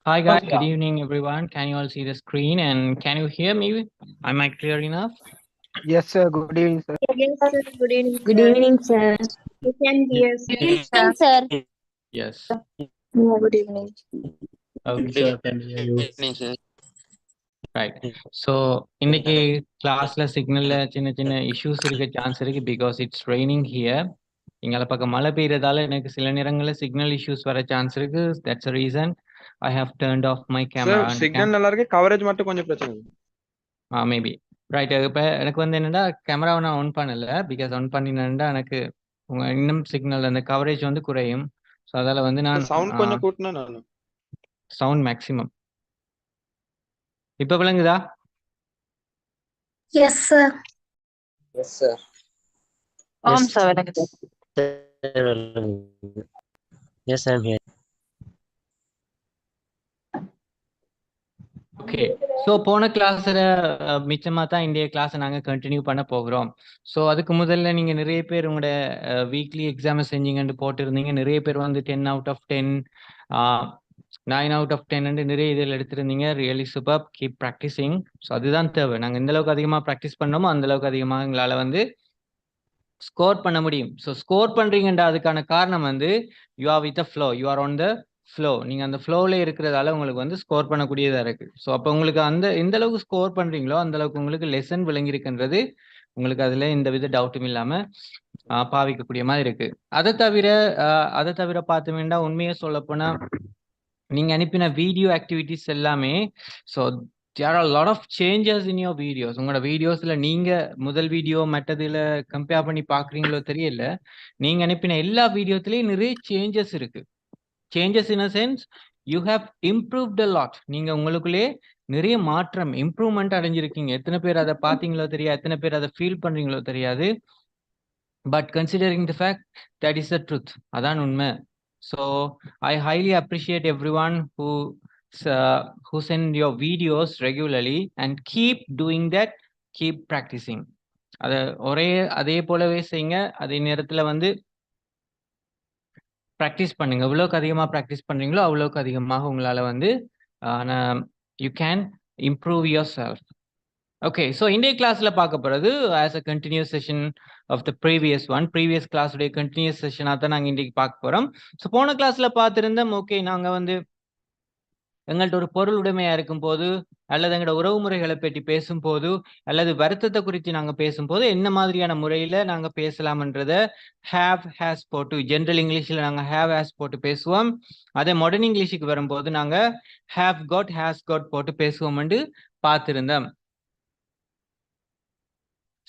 Hi guys, good evening everyone. Can you all see the screen and can you hear me? Am I clear enough? Yes, sir. Good evening, sir. Yes, sir. Good evening, Good sir. evening, sir. You can hear, sir. Good evening, sir. Yes. Yeah, good evening. Okay, can hear you. Right. So இன்னைக்கு கிளாஸ்ல சிக்னல்ல சின்ன சின்ன issues இருக்க chance இருக்கு because it's raining here. இங்கால பக்கம் மழை பெய்யறதால எனக்கு சில நேரங்கள்ல சிக்னல் இஷ்யூஸ் வர சான்ஸ் இருக்கு. That's a reason I have turned off my camera sir and signal நல்லா இருக்கு, கவரேஜ் மட்டும் கொஞ்சம் பிரச்சனை இருக்கு. Maybe right. இப்போ எனக்கு வந்து என்னன்னா கேமராவை நான் ஆன் பண்ணல பிகாஸ் ஆன் பண்ணினேன்டா எனக்கு இன்னும் சிக்னல் அந்த கவரேஜ் வந்து குறையும். ஸோ அதால வந்து நான் சவுண்ட் கொஞ்சம் கூட்டினா நான் சவுண்ட் மேக்ஸிமம். இப்போ விளங்குதா? Yes, sir. Yes, sir. Sir. Yes, I'm here. Okay. So போன கிளாஸில் மிச்சமாக தான் இன்றைய கிளாஸை நாங்கள் கண்டினியூ பண்ண போகிறோம். ஸோ அதுக்கு முதல்ல நீங்கள் நிறைய பேர் உங்களோட வீக்லி எக்ஸாமை செஞ்சீங்கன்னு போட்டிருந்தீங்க. நிறைய பேர் வந்து 10 out of 10, 9 out of 10 நிறைய இதில் எடுத்திருந்தீங்க. Really super, keep practising. So அதுதான் தேவை. நாங்கள் எந்த அளவுக்கு அதிகமாக ப்ராக்டிஸ் பண்ணோமோ அந்த அளவுக்கு அதிகமாக எங்களால் வந்து ஸ்கோர் பண்ண முடியும். ஸோ ஸ்கோர் பண்ணுறீங்கன்ற அதுக்கான காரணம் வந்து you are with a flow, you are on the flow. நீங்கள் அந்த ஃப்ளோவில் இருக்கிறதால உங்களுக்கு வந்து ஸ்கோர் பண்ணக்கூடியதாக இருக்குது. ஸோ அப்போ உங்களுக்கு எந்த அளவுக்கு ஸ்கோர் பண்ணுறீங்களோ அந்த அளவுக்கு உங்களுக்கு லெசன் விளங்கியிருக்குன்றது உங்களுக்கு அதில் எந்த வித டவுட்டும் இல்லாமல் பாவிக்கக்கூடிய மாதிரி இருக்குது. அதை தவிர பார்த்தோம்னா உண்மையை சொல்லப்போனால் நீங்கள் அனுப்பின வீடியோ ஆக்டிவிட்டிஸ் எல்லாமே so there are a lot of changes in your videos. உங்களோட வீடியோஸ்ல நீங்க முதல் வீடியோ மற்றதுல கம்பேர் பண்ணி பாக்குறீங்களோ தெரியல, நீங்க அனுப்பின எல்லா வீடியோத்திலயும் நிறைய சேஞ்சஸ் இருக்கு. Changes in a sense you have improved a lot. நீங்க உங்களுக்குள்ளே நிறைய மாற்றம் இம்ப்ரூவ்மெண்ட் அடைஞ்சிருக்கீங்க. எத்தனை பேர் அதை பார்த்தீங்களோ தெரியாது, எத்தனை பேர் அதை ஃபீல் பண்றீங்களோ தெரியாது. But considering the fact that is the truth, அதான் உண்மை. So I highly appreciate every one who send your videos regularly and keep doing that, keep practicing. அதே போலவே செய்யுங்க. அதே நேரத்தில் வந்து ப்ராக்டிஸ் பண்ணுங்க. எவ்வளோக்கு அதிகமாக ப்ராக்டிஸ் பண்ணுறீங்களோ அவ்வளோக்கு அதிகமாக உங்களால் வந்து you can improve yourself. Okay, so இன்றைய கிளாஸில் பார்க்க போகிறது as a continuous session of the previous கிளாஸுடைய கண்டினியூஸ் செஷனாக தான் நாங்கள் இன்றைக்கு பார்க்க போகிறோம். ஸோ போன கிளாஸில் பார்த்துருந்தோம். ஓகே, நாங்கள் வந்து எங்கள்கிட்ட ஒரு பொருள் உடைமையாக இருக்கும்போது அல்லது எங்களோட உறவு முறைகளை பற்றி பேசும்போது அல்லது வருத்தத்தை குறித்து நாங்கள் பேசும்போது என்ன மாதிரியான முறையில் நாங்கள் பேசலாம்ன்றத ஹேவ் ஹேஸ் போட்டு, ஜென்ரல் இங்கிலீஷில் நாங்கள் ஹேவ் ஹேஸ் போட்டு பேசுவோம். அதே மாடர்ன் இங்கிலீஷுக்கு வரும்போது நாங்கள் ஹேவ் காட் ஹேஸ் காட் போட்டு பேசுவோம்னு பார்த்துருந்தோம்.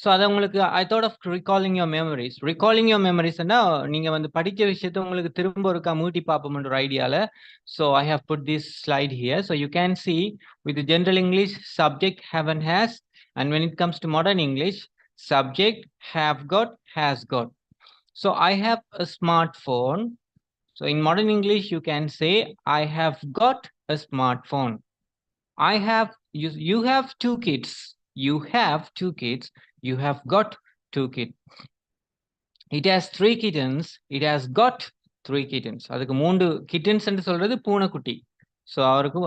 ஸோ அதை உங்களுக்கு ஐ தாட் ஆஃப் ரிகாலிங் யோர் மெமரிஸ்னா நீங்கள் வந்து படித்த விஷயத்த உங்களுக்கு திரும்ப ஒருக்கா மூட்டி பார்ப்போம்ன்ற ஒரு ஐடியாவில். So I have put this slide here. So you can see with general English subject have and has, and when it comes to modern English subject have got has got. So I have a smart phone. So in modern English you can say I have got a smart phone. You have two kids. You have two kids. You have got two kids. It has three kittens. It has got three kittens. அதுக்கு மூன்று kittens என்று சொல்றது பூனைக்குட்டி. So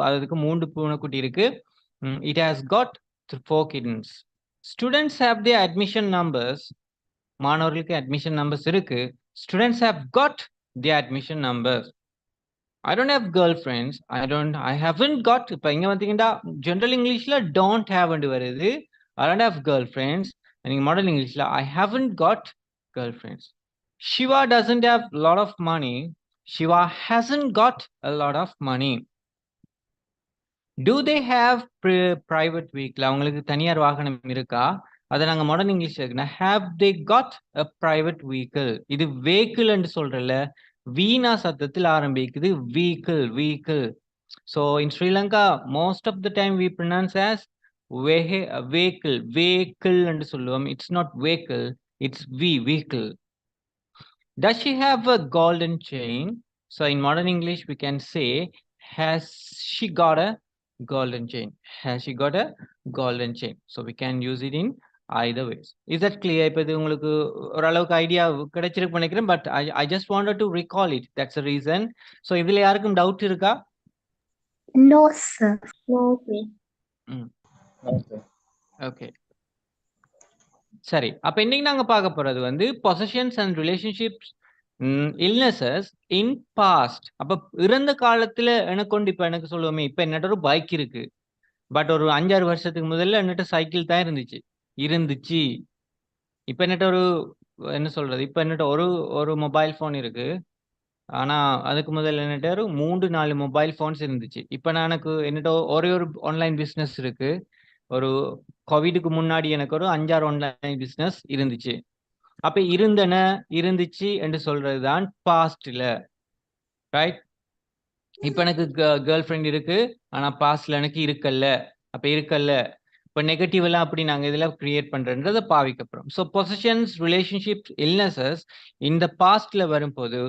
அதுக்கு மூன்று பூனைக்குட்டி இருக்கு. It has got four kittens. Students have their admission numbers. மாணவர்களுக்கு admission numbers இருக்கு. Students have got their admission numbers. I don't have girlfriends. I haven't got. இப்போ இங்க வந்தீங்கன்னா ஜென்ரல் இங்கிலீஷ்ல don't have வருது. I don't have girlfriends. நீங்க modern இங்கிலீஷ்ல I haven't got girlfriends. Shiva doesn't have a lot of money. Shiva hasn't got a lot of money. Do they have private vehicle? அவங்களுக்கு தனியார் வாகனம் இருக்கா? அதை நாங்கள் மாடர்ன் இங்கிலீஷ் இருக்குன்னா have they got a private vehicle. இது vehicle என்று சொல்றல வீணா சத்தத்தில் ஆரம்பிக்குது vehicle. So in Sri Lanka most of the time we pronounce as vehicle என்று சொல்லுவோம். It's not vehicle, it's vehicle. Does she have a golden chain? So in modern English we can say has she got a golden chain. Has she got a golden chain? So we can use it in either ways. Is that clear? இப்போ இது உங்களுக்கு ஓரளவுக்கு idea கிடைச்சிருக்கு நினைக்கிறேன். But I just wanted to recall it. That's the reason. So இதுல யாருக்கும் doubt இருக்கா? No, sir. No, sir. Okay சரி. அப்ப இன்னைக்கு நாங்க பார்க்க போறது வந்து possessions and relationships illnesses in past. அப்ப இறந்த காலத்துல எனக்கொண்டு இப்ப எனக்கு சொல்லுவோமே, இப்ப என்னட்ட ஒரு பைக் இருக்கு. பட் ஒரு 5-6 வருஷத்துக்கு முதல்ல என்னட்ட சைக்கிள் தான் இருந்துச்சு. இப்ப என்னட்ட ஒரு என்ன சொல்றது? இப்ப என்னட்ட ஒரு ஒரு மொபைல் ஃபோன் இருக்கு. ஆனா அதுக்கு முதல்ல என்னட்ட ஒரு 3-4 மொபைல் ஃபோன்ஸ் இருந்துச்சு. இப்ப நான் எனக்கு என்னட்ட ஒரே ஒரு ஆன்லைன் பிசினஸ் இருக்கு. ஒரு கோவிடுக்கு முன்னாடி எனக்கு ஒரு 5-6 ஆன்லைன் பிசினஸ் இருந்துச்சு. அப்ப இருந்துச்சு என்று சொல்றதுதான் பாஸ்ட்ல, ரைட்? இப்ப எனக்கு கேர்ள் ஃப்ரெண்ட் இருக்கு. ஆனா பாஸ்ட்ல எனக்கு இருக்கல்ல. அப்ப இருக்கல்ல. இப்ப நெகட்டிவ் எல்லாம் அப்படி நாங்க இதுல கிரியேட் பண்றன்றத பாவிக்கப்புறம். ஸோ பொசிஷன்ஸ், ரிலேஷன்ஷிப், இல்னஸஸ் இந்த பாஸ்ட்ல வரும்போது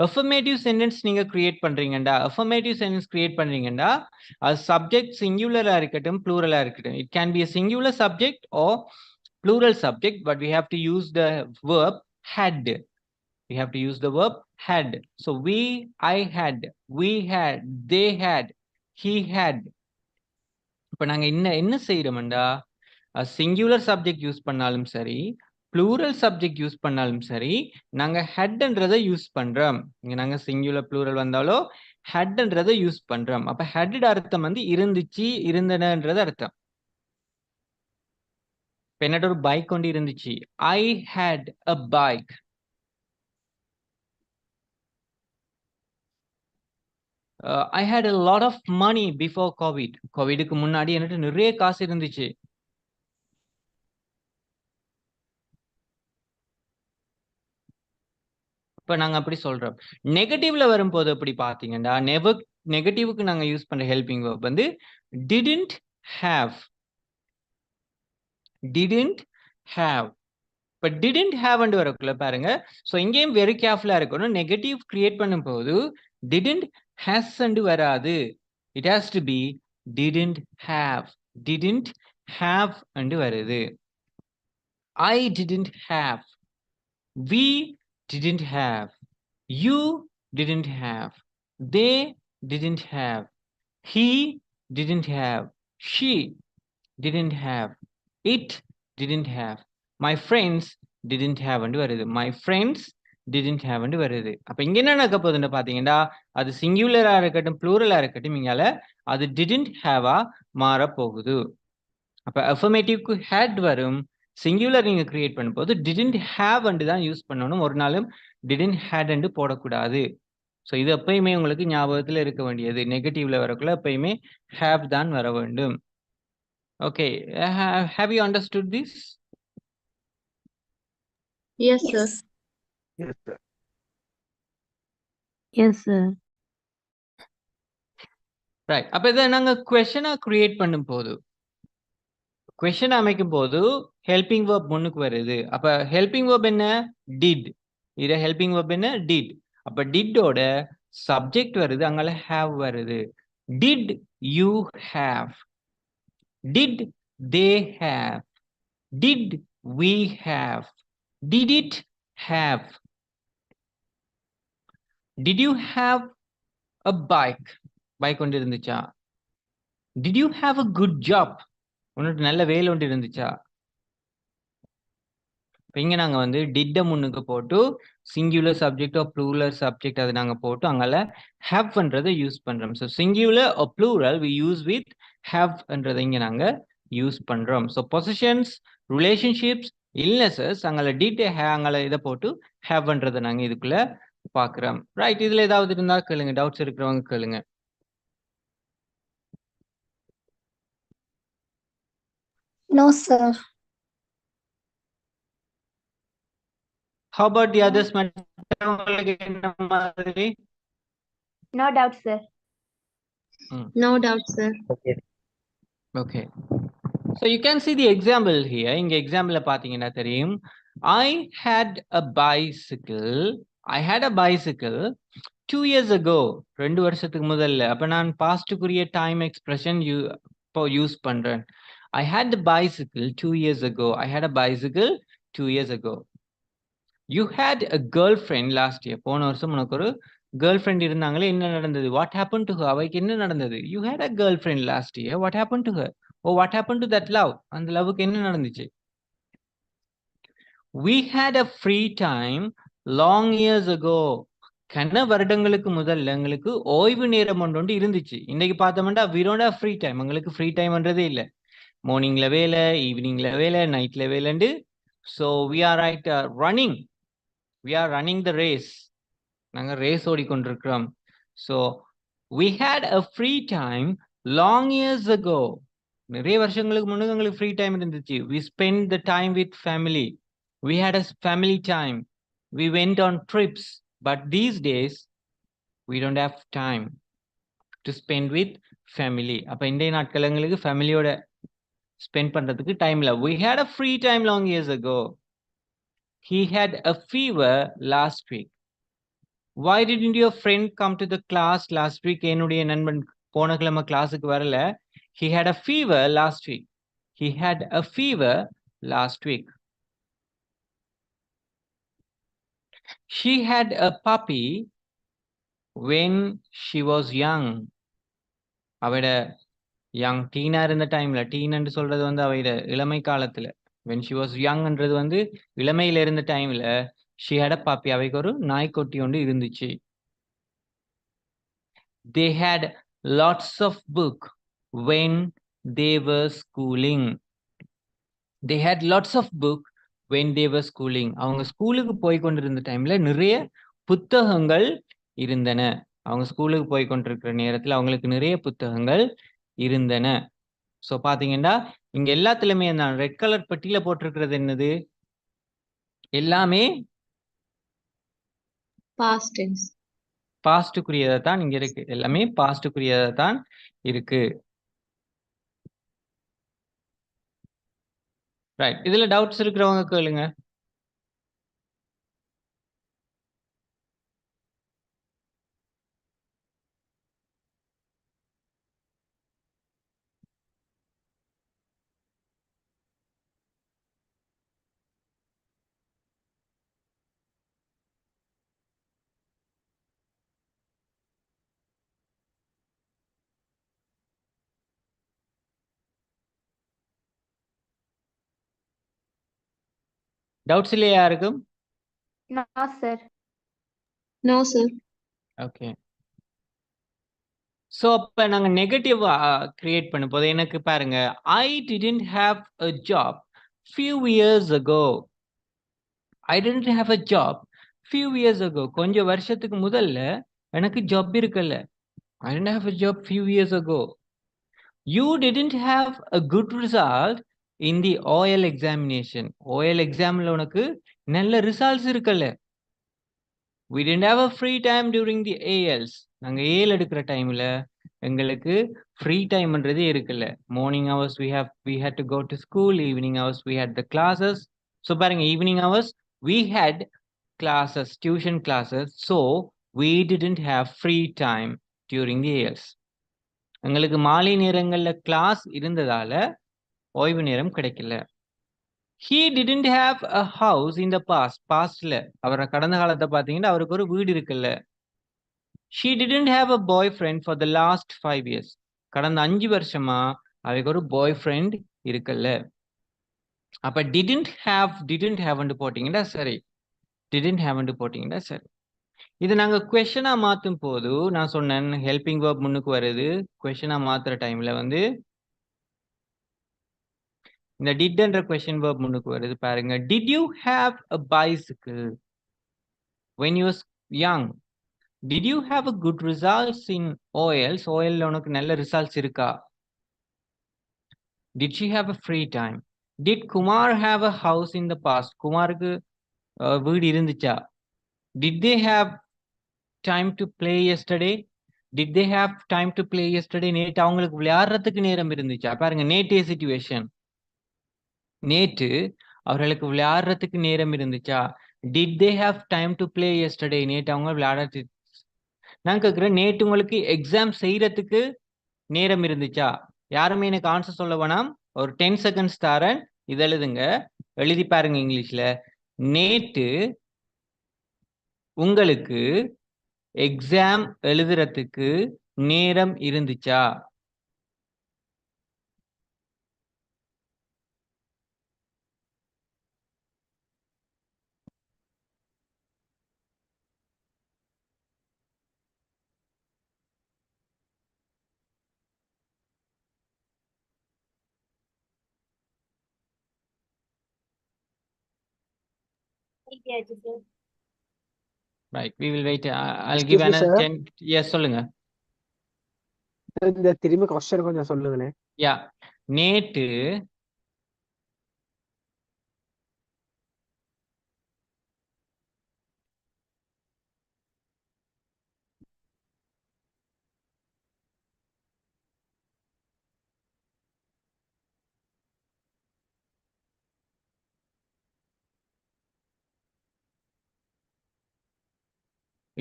அஃபர்மேட்டிவ் சென்டென்ஸ் நீங்க கிரியேட் பண்றீங்கடா, அது சப்ஜெக்ட் சிங்குலரா இருக்கட்டும், ப்ளூரலா இருக்கட்டும். It can be a singular subject or plural subject, but we have to use the verb had. We have to use the verb had. So I had, we had, they had, he had. இப்ப நாங்க என்ன செய்யறோம்டா, singular subject use பண்ணாலும் சரி, plural subject use பண்ணாலும் சரி, நாங்க ஹெட்ன்றதை use பண்றோம். இங்க நாங்க சிங்குலர் ப்ளூரல் வந்தாலோ ஹெட்ன்றதை யூஸ் பண்றோம். அப்ப ஹெட் அர்த்தம் வந்து இருந்துச்சு, இருந்தனன்றது அர்த்தம். இப்ப என்னட்ட ஒரு பைக் கொண்டு இருந்துச்சு. I had a bike. I had a lot of money before COVID. கோவிடுக்கு முன்னாடி என்கிட்ட நிறைய காசு இருந்துச்சு. இப்ப நாங்க அப்படி சொல்றோம். நெகட்டிவ்ல வரும்போது எப்படி பாத்தீங்கன்னா, நெகட்டிவ்க்கு நாங்க யூஸ் பண்ற ஹெல்பிங் வெர்ப் வந்து didn't have. இப்ப didn't have ன்னு வரக்குள்ள பாருங்க. சோ இங்கேயும் வெரி கேர்ஃபுல்லா இருக்கணும். நெகட்டிவ் கிரியேட் பண்ணும்போது didn't has ன்னு வராது. It has to be didn't have ன்னு வருது. I didn't have, we didn't have, you didn't have, they didn't have, he didn't have, she didn't have, it didn't have, my friends didn't have ன்னு வருது. My friends didn't have ன்னு வருது. அப்ப இங்க என்ன நடக்க போகுதுன்னு பாத்தீங்கன்னா, அது சிங்குலரா இருக்கட்டும், ப்ளூரலா இருக்கட்டும், இங்கால அது didn't have மாற போகுது. அப்ப அஃபர்மேட்டிவ்க்கு had வரும். சிங்குலர் நீங்க கிரியேட் பண்ணும்போது didn't have தான் யூஸ் பண்ணணும். ஒரு நாளும் didn't had போடக்கூடாது. ஸோ இது எப்பயுமே உங்களுக்கு ஞாபகத்துல இருக்க வேண்டியது. நெகட்டிவ்ல வரக்குள்ள எப்பயுமே have தான் வர வேண்டும். Okay, have you understood this? Yes, sir. Yes, sir. Yes, sir. Right. அப்ப இதை நாங்க கொஸ்டினா கிரியேட் பண்ணும் போது, கொஸ்டின் அமைக்கும் போது ஹெல்பிங் வெர்ப் முன்னுக்கு வருது. அப்ப ஹெல்பிங் வெர்ப் என்ன? டிட். இத ஹெல்பிங் வெர்ப் என்ன? டிட். அப்ப டிட்டோட சப்ஜெக்ட் வருது, அங்கால ஹேவ் வருது. Did you have, did they have, did we have, did it have, did you have a bike? Bike ஒன்று இருந்துச்சா? did you have a good job? உனக்கு நல்ல வேலை ஒன்று இருந்துச்சா? இங்க நாங்க வந்து டிட்ட முன்னுக்கு போட்டு singular subject or plural subject அதை நாங்க போட்டு அங்கால ஹேவ் பண்றதை யூஸ் பண்றோம். So singular or plural we use with ஹேவ்ன்றதை இங்க நாங்க யூஸ் பண்றோம். ஸோ பொசிஷன்ஸ், ரிலேஷன்ஷிப்ஸ், இல்னஸஸ் அங்கால அங்கால இதை போட்டு ஹேவ்ன்றதை நாங்க இதுக்குள்ள பாக்குறோம். ரைட். இதுல ஏதாவது இருந்தா கேளுங்க, டவுட்ஸ் இருக்கிறவங்க கேளுங்க. No, sir. How about the others? மற்றவங்களுக்கு என்ன மாதிரி? No doubt, sir. No doubt, sir. Okay. So you can see the example here. இங்க எக்ஸாம்பிள்ல பாத்தீங்கன்னா தெரியும். I had a bicycle. I had a bicycle 2 years ago. 2 வருஷத்துக்கு முதல்ல. அப்ப நான் பாஸ்டுக்குரிய டைம் எக்ஸ்பிரஷன் யூஸ் பண்றேன். I had a bicycle 2 years ago. I had a bicycle 2 years ago. You had a girlfriend last year. போன வருஷம் உனக்கு ஒரு girl friend இருந்தாங்களே, என்ன நடந்தது? What happen to her? அவைக்கு என்ன நடந்தது? You had a girl friend last year. What happen to her? Oh what happen to that love? அந்த லவ்வுக்கு என்ன நடந்துச்சு? We had a free time long years ago. கன வருடங்களுக்கு முதல்ல எங்களுக்கு ஓய்வு நேரம் ஒன்று இருந்துச்சு. இன்னைக்கு பார்த்தோம்னா we don't have free time. எங்களுக்கு ஃப்ரீ டைம்ன்றதே இல்லை. மார்னிங்ல வேலை, ஈவினிங்ல வேலை, நைட்ல வேலைண்டு. So we are running the race. நாங்க ரேஸ் ஓடிக்கொண்டிருக்கிறோம். So we had a free time long years ago. நிறைய வருஷங்களுக்கு முன்னாடி எங்களுக்கு ஃப்ரீ டைம் இருந்துச்சு. We spent the time with family. We had a family time. We went on trips. But these days, we don't have time to spend with family. அப்ப இன்றைய நாட்கள் எங்களுக்கு ஃபேமிலியோட ஸ்பெண்ட் பண்றதுக்கு டைம் இல்லை. We had a free time long years ago. He had a fever last week. Why didn't your friend come to the class last week? என்னுடைய நண்பன் போன கிழமை கிளாஸுக்கு வரல. He had a fever last week. He had a fever last week. She had a puppy when she was young. அவட young டீனா இருந்த டைம்ல, டீன்னு சொல்றது வந்து அவையோட இளமை காலத்துல, when she was youngன்றது வந்து இளமையில இருந்த டைம்ல she had a puppy. அவைக்கு ஒரு நாய்க்குட்டி ஒன்று இருந்துச்சு. They had lots of book when they were schooling. They had lots of book when they were schooling. அவங்க ஸ்கூலுக்கு போய் கொண்டிருந்த டைம்ல நிறைய புத்தகங்கள் இருந்தன. அவங்க ஸ்கூலுக்கு போய் கொண்டிருக்கிற நேரத்துல அவங்களுக்கு நிறைய புத்தகங்கள் இருந்தன. ஸோ பாத்தீங்கன்னா இங்க எல்லாத்துலயுமே நான் ரெட் கலர் பெட்டியில போட்டிருக்கிறது என்னது? எல்லாமே Past tense. பாஸ்டுக்குரியதா தான் இங்க இருக்கு. எல்லாமே பாஸ்டுக்குரியதா தான் இருக்கு. ரைட். இதுல டவுட்ஸ் இருக்கிறவங்க கேளுங்க. டவுட்ஸ் இல்லையா யாருக்கும்? No, sir. No, sir. Okay. So அப்போ நாங்கள் நெகட்டிவ் கிரியேட் பண்ண போது எனக்கு பாருங்க, I didn't have a job few years ago. I didn't have a job few years ago. கொஞ்சம் வருஷத்துக்கு முதல்ல எனக்கு ஜாப் இருக்கல. I didn't have a job few years ago. You didn't have a good result in the OL examination. OL எக்ஸாமில் உனக்கு நல்ல results இருக்கல. We didn't have a free time during the ALs. நாங்க ஏல் எடுக்கிற டைம்ல எங்களுக்கு ஃப்ரீ டைம்ன்றதே இருக்குல்ல. Morning hours we had to go to school. Evening hours we had the classes. So பாருங்க, evening hours we had classes, tuition classes. So we didn't have free time during the ALs. எங்களுக்கு மாலை நேரங்கள்ல class இருந்ததால ஓய்வு நேரம் கிடைக்கல. He didn't have a house in the past. Pastல அவர கடந்த காலத்தை பார்த்தீங்கன்னா அவருக்கு ஒரு வீடு இருக்குல்ல. She didn't have a boyfriend for the last 5 years. கடந்த 5 வருஷமா அவருக்கு ஒரு பாய் ஃப்ரெண்ட் இருக்குல்ல. அப்ப didn't have போட்டீங்கன்னா சரி. didn't have போட்டீங்கன்னா சரி. இது நாங்க கொஸ்டினா மாத்தும் போது நான் சொன்னேன் ஹெல்பிங் வேர்ப் முன்னுக்கு வருது. கொஸ்டினா மாத்துற டைம்ல வந்து இந்த did என்ற கொஸ்டின் வேர்ப் முன்னுக்கு வருது பாருங்க. Did you have a bicycle when you were young? Did you have a good results in OLs? OL உனக்கு நல்ல ரிசல்ட்ஸ் இருக்கா? Did she have a free time? Did Kumar have a house in the past? குமாருக்கு வீடு இருந்துச்சா? Did they have time to play yesterday? Did they have time to play yesterday? நேற்று அவங்களுக்கு விளையாடுறதுக்கு நேரம் இருந்துச்சா? பாருங்க, நேற்றைய சிச்சுவேஷன். நேற்று அவர்களுக்கு விளையாடுறதுக்கு நேரம் இருந்துச்சா? Did they have time to play yesterday? நேற்று அவங்க விளையாடுறது. நான் கேட்கிறேன், நேற்று உங்களுக்கு எக்ஸாம் செய்யறதுக்கு நேரம் இருந்துச்சா? யாருமே எனக்கு ஆன்சர் சொல்ல வேணாம். ஒரு 10 செகண்ட்ஸ் தரேன், இது எழுதுங்க, எழுதி பாருங்க இங்கிலீஷ்ல. நேற்று உங்களுக்கு எக்ஸாம் எழுதுறதுக்கு நேரம் இருந்துச்சா? Right, we will wait. I'll give Excuse me, another sir. 10. Yes, சொல்லுங்க. இந்த திரும்பி கொஸ்டின் கொஞ்சம் சொல்லுங்களேன். யா, நேற்று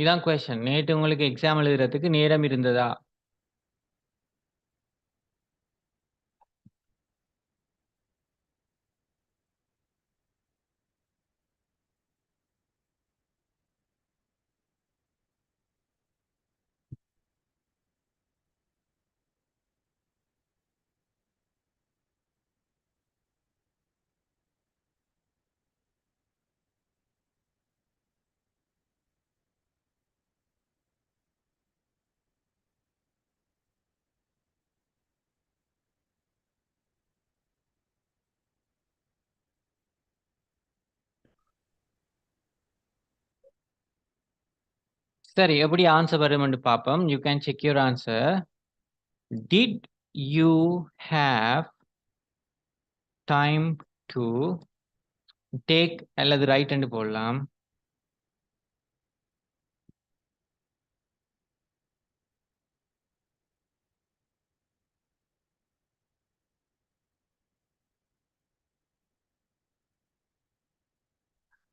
இதான் கொஸ்டின். நேற்று உங்களுக்கு எக்ஸாம் எழுதுறதுக்கு நேரம் இருந்ததா? சரி, எப்படி ஆன்சர் வரும்னு பார்ப்போம். You can check your answer. Did you have time to take அல்லது ரைட் என்று போடலாம்.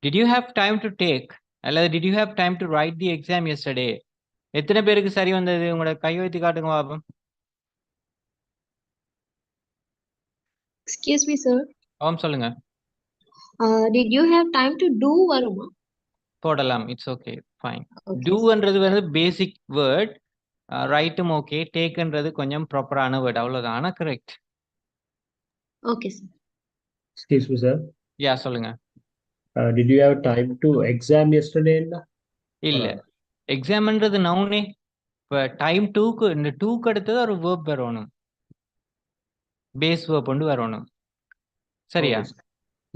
Did you have time to take அல்லது did you have time to write the exam yesterday? எத்தனை பேருக்கு சரி வந்தது? உங்களோட கை வைத்து காட்டுங்க பாப்போம். Excuse me, sir. ஆம், சொல்லுங்க. Did you have time to do வருமா? போடலாம். It's okay, fine. Okay. டூன்றது வந்து பேசிக் வேர்ட். ரைட்டும் ஓகே. டேக்ன்றது கொஞ்சம் ப்ராப்பரான வேர்ட், அவ்வளவுதான். ஆனா correct. Okay, sir. Excuse me, sir. யா, சொல்லுங்க. Did you have time to exam yesterday? இல்ல, எக்ஸாம்ன்றது நவுனே. இப்ப டைம் டூக்கு, இந்த டூக்கு அடுத்தது ஒரு வேர்ப் வரணும், பேஸ் வேர்ப் கொண்டு வரணும். சரியா? Okay, sir.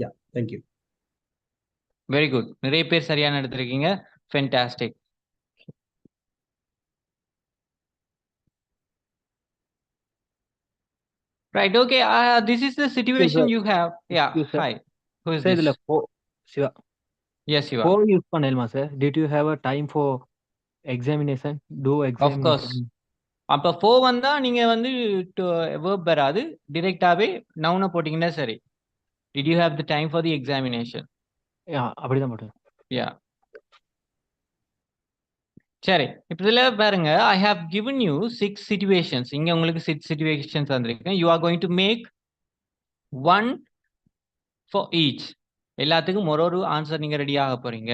Yeah, thank you. Very good. நிறைய பேர் சரியான எடுத்திருக்கீங்க. Fantastic. Right, okay. This is the situation sir. you have. Yeah, Excuse, sir. hi. Who is sir this? இதுல Siva Yes, you are. Four use பண்ணலாமா sir? Did you have a time for examination? Do Of course. Examination. அப்ப 4 வந்தா நீங்க வந்து verb வராது. டிரெக்டாவே நவுன போட்டீங்கன்னா சரி. Did you have the time for the examination? அப்படிதான் போட்டேன். Yeah. சரி, இப்ப இதுல பாருங்க, I have given you 6 situations. இங்க உங்களுக்கு 6 situations வந்திருக்கு. You are going to make one for each. எல்லாத்துக்கும் ஒரு ஆன்சர் நீங்க ரெடி ஆக போறீங்க.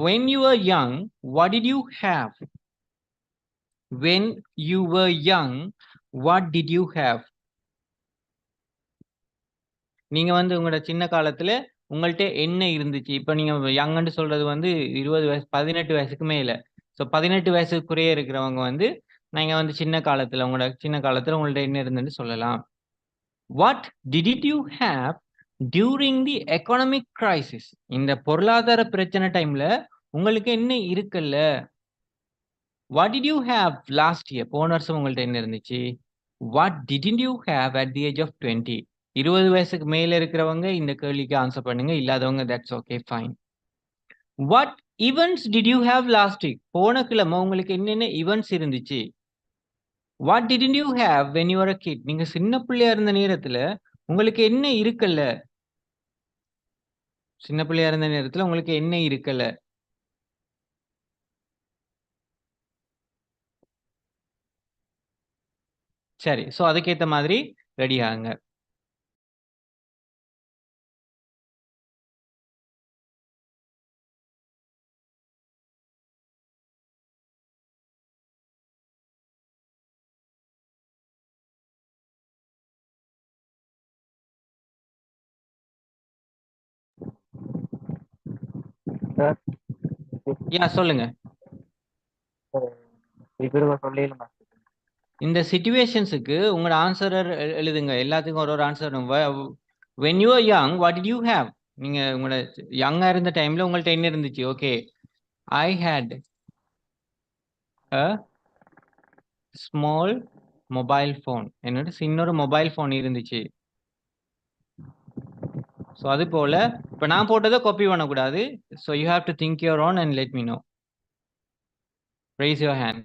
When you were young, what did you have? When you were young, what did you have? நீங்க வந்து உங்களோட சின்ன காலத்துல உங்கள்ட்ட என்ன இருந்துச்சு? இப்ப நீங்க யங்ன்னு சொல்றது வந்து 20 வயசு 18 வயசுக்கு மேல. ஸோ 18 வயசுக்குறைய இருக்கிறவங்க வந்து நீங்க வந்து சின்ன காலத்துல உங்கள்ட்ட என்ன இருந்துன்னு சொல்லலாம். What did you have during the economic crisis? இந்த பொருளாதார பிரச்சனை டைம்ல உங்களுக்கு என்ன இருக்குல்ல? What did you have last year? போன வருஷம் உங்கள்ட்ட என்ன இருந்துச்சு? What didn't you have at the age of 20? 20 வயசுக்கு மேல இருக்கிறவங்க இந்த கேள்விக்கு ஆன்சர் பண்ணுங்க. இல்லாதவங்க that's okay, fine. What events did you have last week? போன கிழமை உங்களுக்கு என்னென்ன events இருந்துச்சு? What didn't you have when you were a kid? நீங்க சின்ன பிள்ளையா இருந்த நேரத்துல உங்களுக்கு என்ன இருக்கல்ல? சின்ன பிள்ளையா இருந்த நேரத்துல உங்களுக்கு என்ன இருக்கல்ல? சரி, சோ அதுக்கேத்த மாதிரி ரெடி ஆகுங்க. சார் யா சொல்லுங்க. இப்படி சொல்லிடல மாஸ்டர். இந்த சிச்சுவேஷன்ஸுக்கு உங்களோட ஆன்சர் எழுதுங்க. எல்லாத்துக்கும் ஒரு answer. When you are young what did you have? நீங்க உங்களோட யங்கா இருந்த டைம்ல உங்கள்ட்ட என்ன இருந்துச்சு? Okay, I had a small mobile phone. என்னோட சின்னொரு மொபைல் ஃபோன் இருந்துச்சு. ஸோ அது போல இப்போ நான் போட்டதை காப்பி பண்ணக்கூடாது. So you have to think your own and let me know. Raise your hand.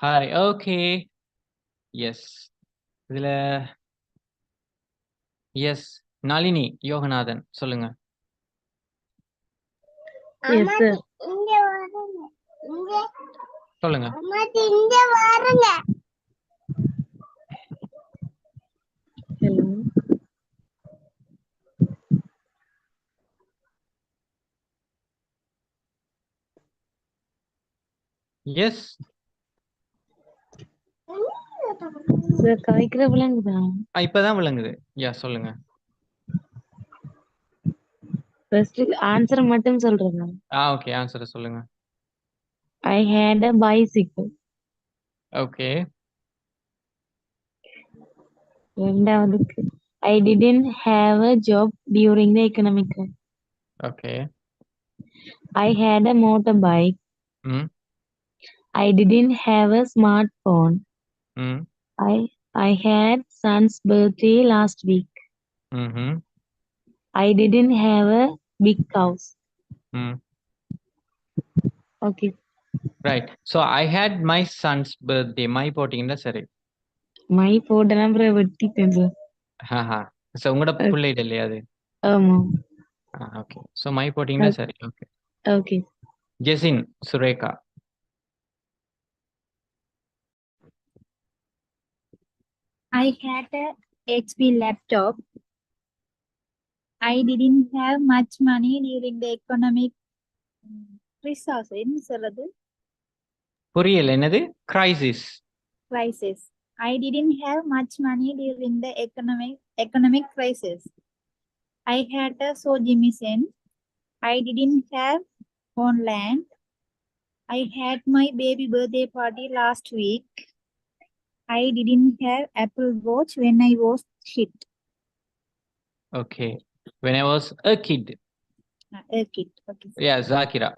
Hi, okay. Yes. இதுல எஸ் நளினி யோகநாதன் சொல்லுங்க. Yes, sir. சொல்லுங்க. Hello. எஸ் சார் கவிக்கிற விளங்குதா? இப்பதான் விளங்குது. யா சொல்லுங்க. ஃபர்ஸ்ட் ஆன்சர் மட்டும் சொல்றேன். ஓகே. ஆன்சரை சொல்லுங்க. I had a bicycle. Okay. ரெண்டாவதுக்கு I didn't have a job during the economic crisis. Okay. I had a motorbike. ம். I didn't have a smartphone. ம். I had son's birthday last week. ம்ஹும். I didn't have a big house. Hmm. Okay. Right. So I had my son's birthday. My போட்டிங்கன்னா சரி. My போட்ட நம்பரை வெட்டிட்டேன் sir. So உங்களோட பிள்ளைகிட்ட இல்லையா அது? ஆமா. ஓகே. ஸோ மை போட்டிங்கன்னா சரி. Okay. Okay. Jesin Sureka. I had a HP laptop. I didn't have much money during the economic crisis. என்ன சொல்றது? புரியல. என்னது? Crisis. Crisis. I didn't have much money during the economic crisis. I had a Sojimisen. I didn't have on land. I had my baby birthday party last week. I didn't have Apple Watch when I was hit. Okay. When I was a kid. A kid. Okay. Yeah, Zakira.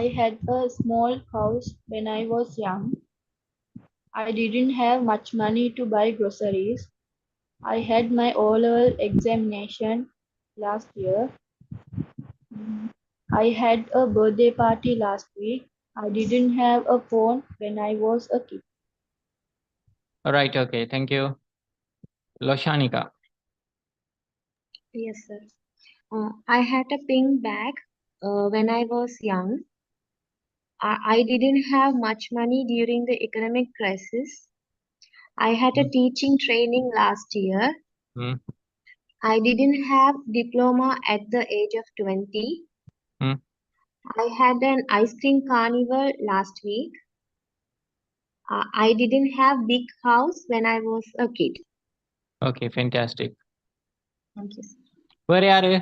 I had a small house when I was young. I didn't have much money to buy groceries. I had my O-level examination last year. I had a birthday party last week. I didn't have a phone when I was a kid. All right. Okay. Thank you. Loshanika. Yes, sir. I had a pink bag when I was young. I didn't have much money during the economic crisis. I had a teaching training last year. Hmm. I didn't have diploma at the age of 20. Hmm. I had an ice cream carnival last week. I didn't have big house when I was a kid. Okay. Fantastic. Thank you, sir. Where are you?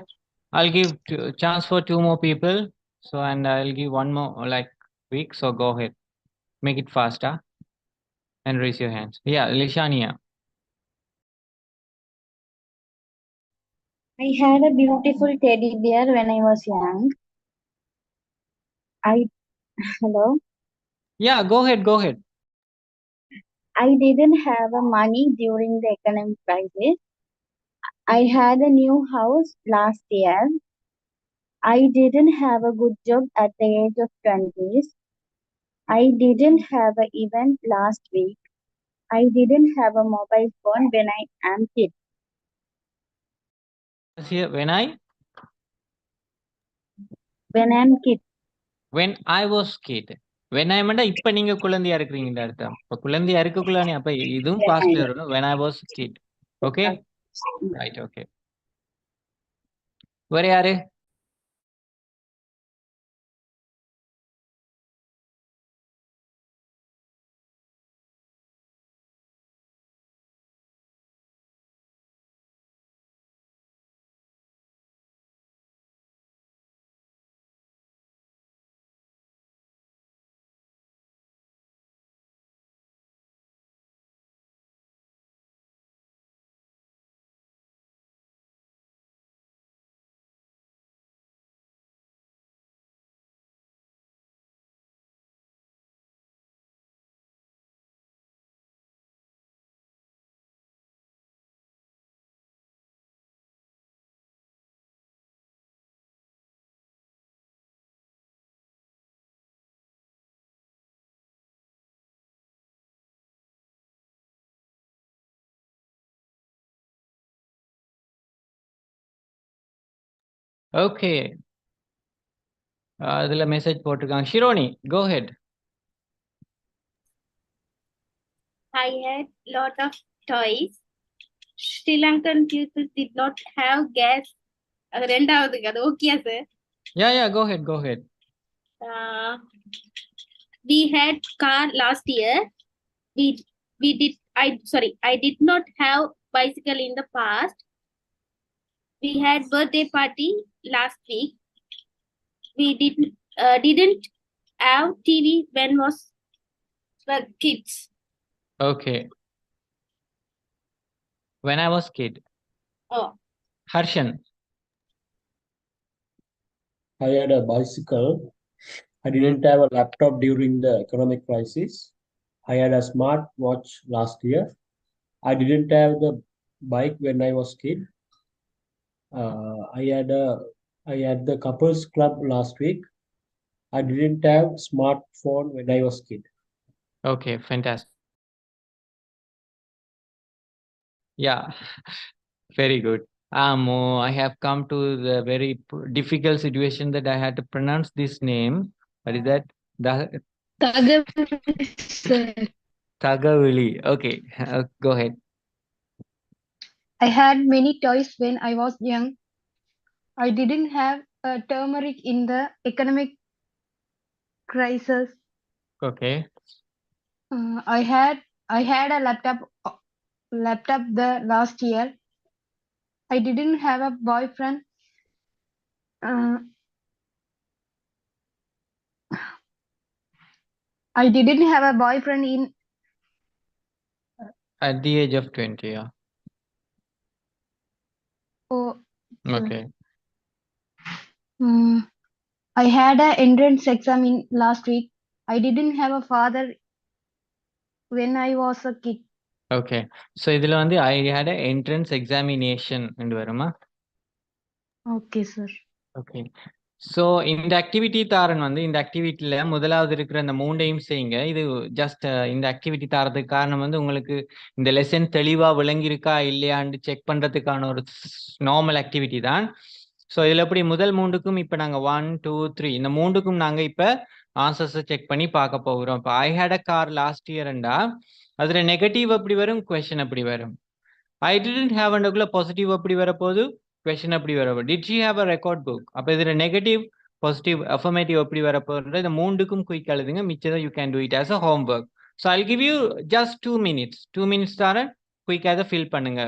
I'll give chance for 2 more people. So, and I'll give 1 more like week. So go ahead. Make it faster. And raise your hands. Yeah, Lishania. I had a beautiful teddy bear when I was young. Hello. Yeah, go ahead. Go ahead. I didn't have money during the economic crisis. I had a new house last year. I didn't have a good job at the age of 20s. I didn't have an event last week. I didn't have a mobile phone when I am kid. Here, when I was kid. When I meant இப்ப நீங்க குழந்தையா இருக்கிறீங்கன்ற அர்த்தம். இப்ப குழந்தையா இருக்கக்குள்ளானே அப்ப இதுவும் பாஸ்ட்ல வரும். When I was kid. Okay? Right. Okay. Where are you? Okay. அதுல மெசேஜ் போட்டிருக்காங்க. ஷிரோனி, go ahead. I had lot of toys. Sri Lankan people did not have gas. அது ரெண்டாவதுக்கு அது okay sir. Yeah, go ahead. we had car last year. I did not have bicycle in the past. We had birthday party last week. We didn't have TV when were kids. Okay. When I was kid. Oh, Harshan. I had a bicycle. I didn't have a laptop during the economic crisis. I had a smart watch last year. I didn't have the bike when I was kid. I had the couples club last week. I didn't have smartphone when I was kid. Okay, fantastic. Yeah, very good. I have come to the very difficult situation that I had to pronounce this name. What is that? Tagavili. Okay, go ahead. I had many toys when I was young. I didn't have turmeric in the economic crisis. Okay. I had a laptop the last year. I didn't have a boyfriend. I didn't have a boyfriend in At the age of 20, yeah. oh, Okay. I had an entrance exam in last week. I didn't have a father when I was a kid. Okay. So இதுல வந்து I had an entrance examination என்று வருமா? Okay, sir. Okay. So இந்த activity தாரன் வந்து இந்த ஆக்டிவிட்டியில முதலாவது இருக்கிற அந்த மூண்டையும் செய்யுங்க. இது ஜஸ்ட் இந்த ஆக்டிவிட்டி தாரதுக்கு காரணம் வந்து உங்களுக்கு இந்த லெசன் தெளிவா விளங்கியிருக்கா இல்லையான்னு செக் பண்றதுக்கான ஒரு நார்மல் ஆக்டிவிட்டி தான். ஸோ இதுல எப்படி முதல் மூன்றுக்கும் இப்ப நாங்க 1, 2, 3 இந்த மூன்றுக்கும் நாங்க இப்ப ஆன்சர்ஸை செக் பண்ணி பார்க்க போகிறோம். இப்போ ஐ ஹேட் அ கார் லாஸ்ட் இயர்ண்டா அதுல நெகட்டிவ் அப்படி வரும், கொஸ்டின் அப்படி வரும். ஐ டிடன்ட் ஹேவ் அண்டக்குள்ள பாசிட்டிவ் அப்படி வரப்போது, கொஸ்டின் அப்படி வரப்போகுது. Did she have a record book? அப்போ இதுல நெகட்டிவ் பாசிட்டிவ் அஃபர்மேட்டிவ் எப்படி வரப்போகுது, இந்த மூன்றுக்கும் குயிக் எழுதுங்க. மிச்சதை you can do it as a homework. So I give you just 2 minutes. 2 minutes தரேன், குயிக்காக ஃபில் பண்ணுங்க.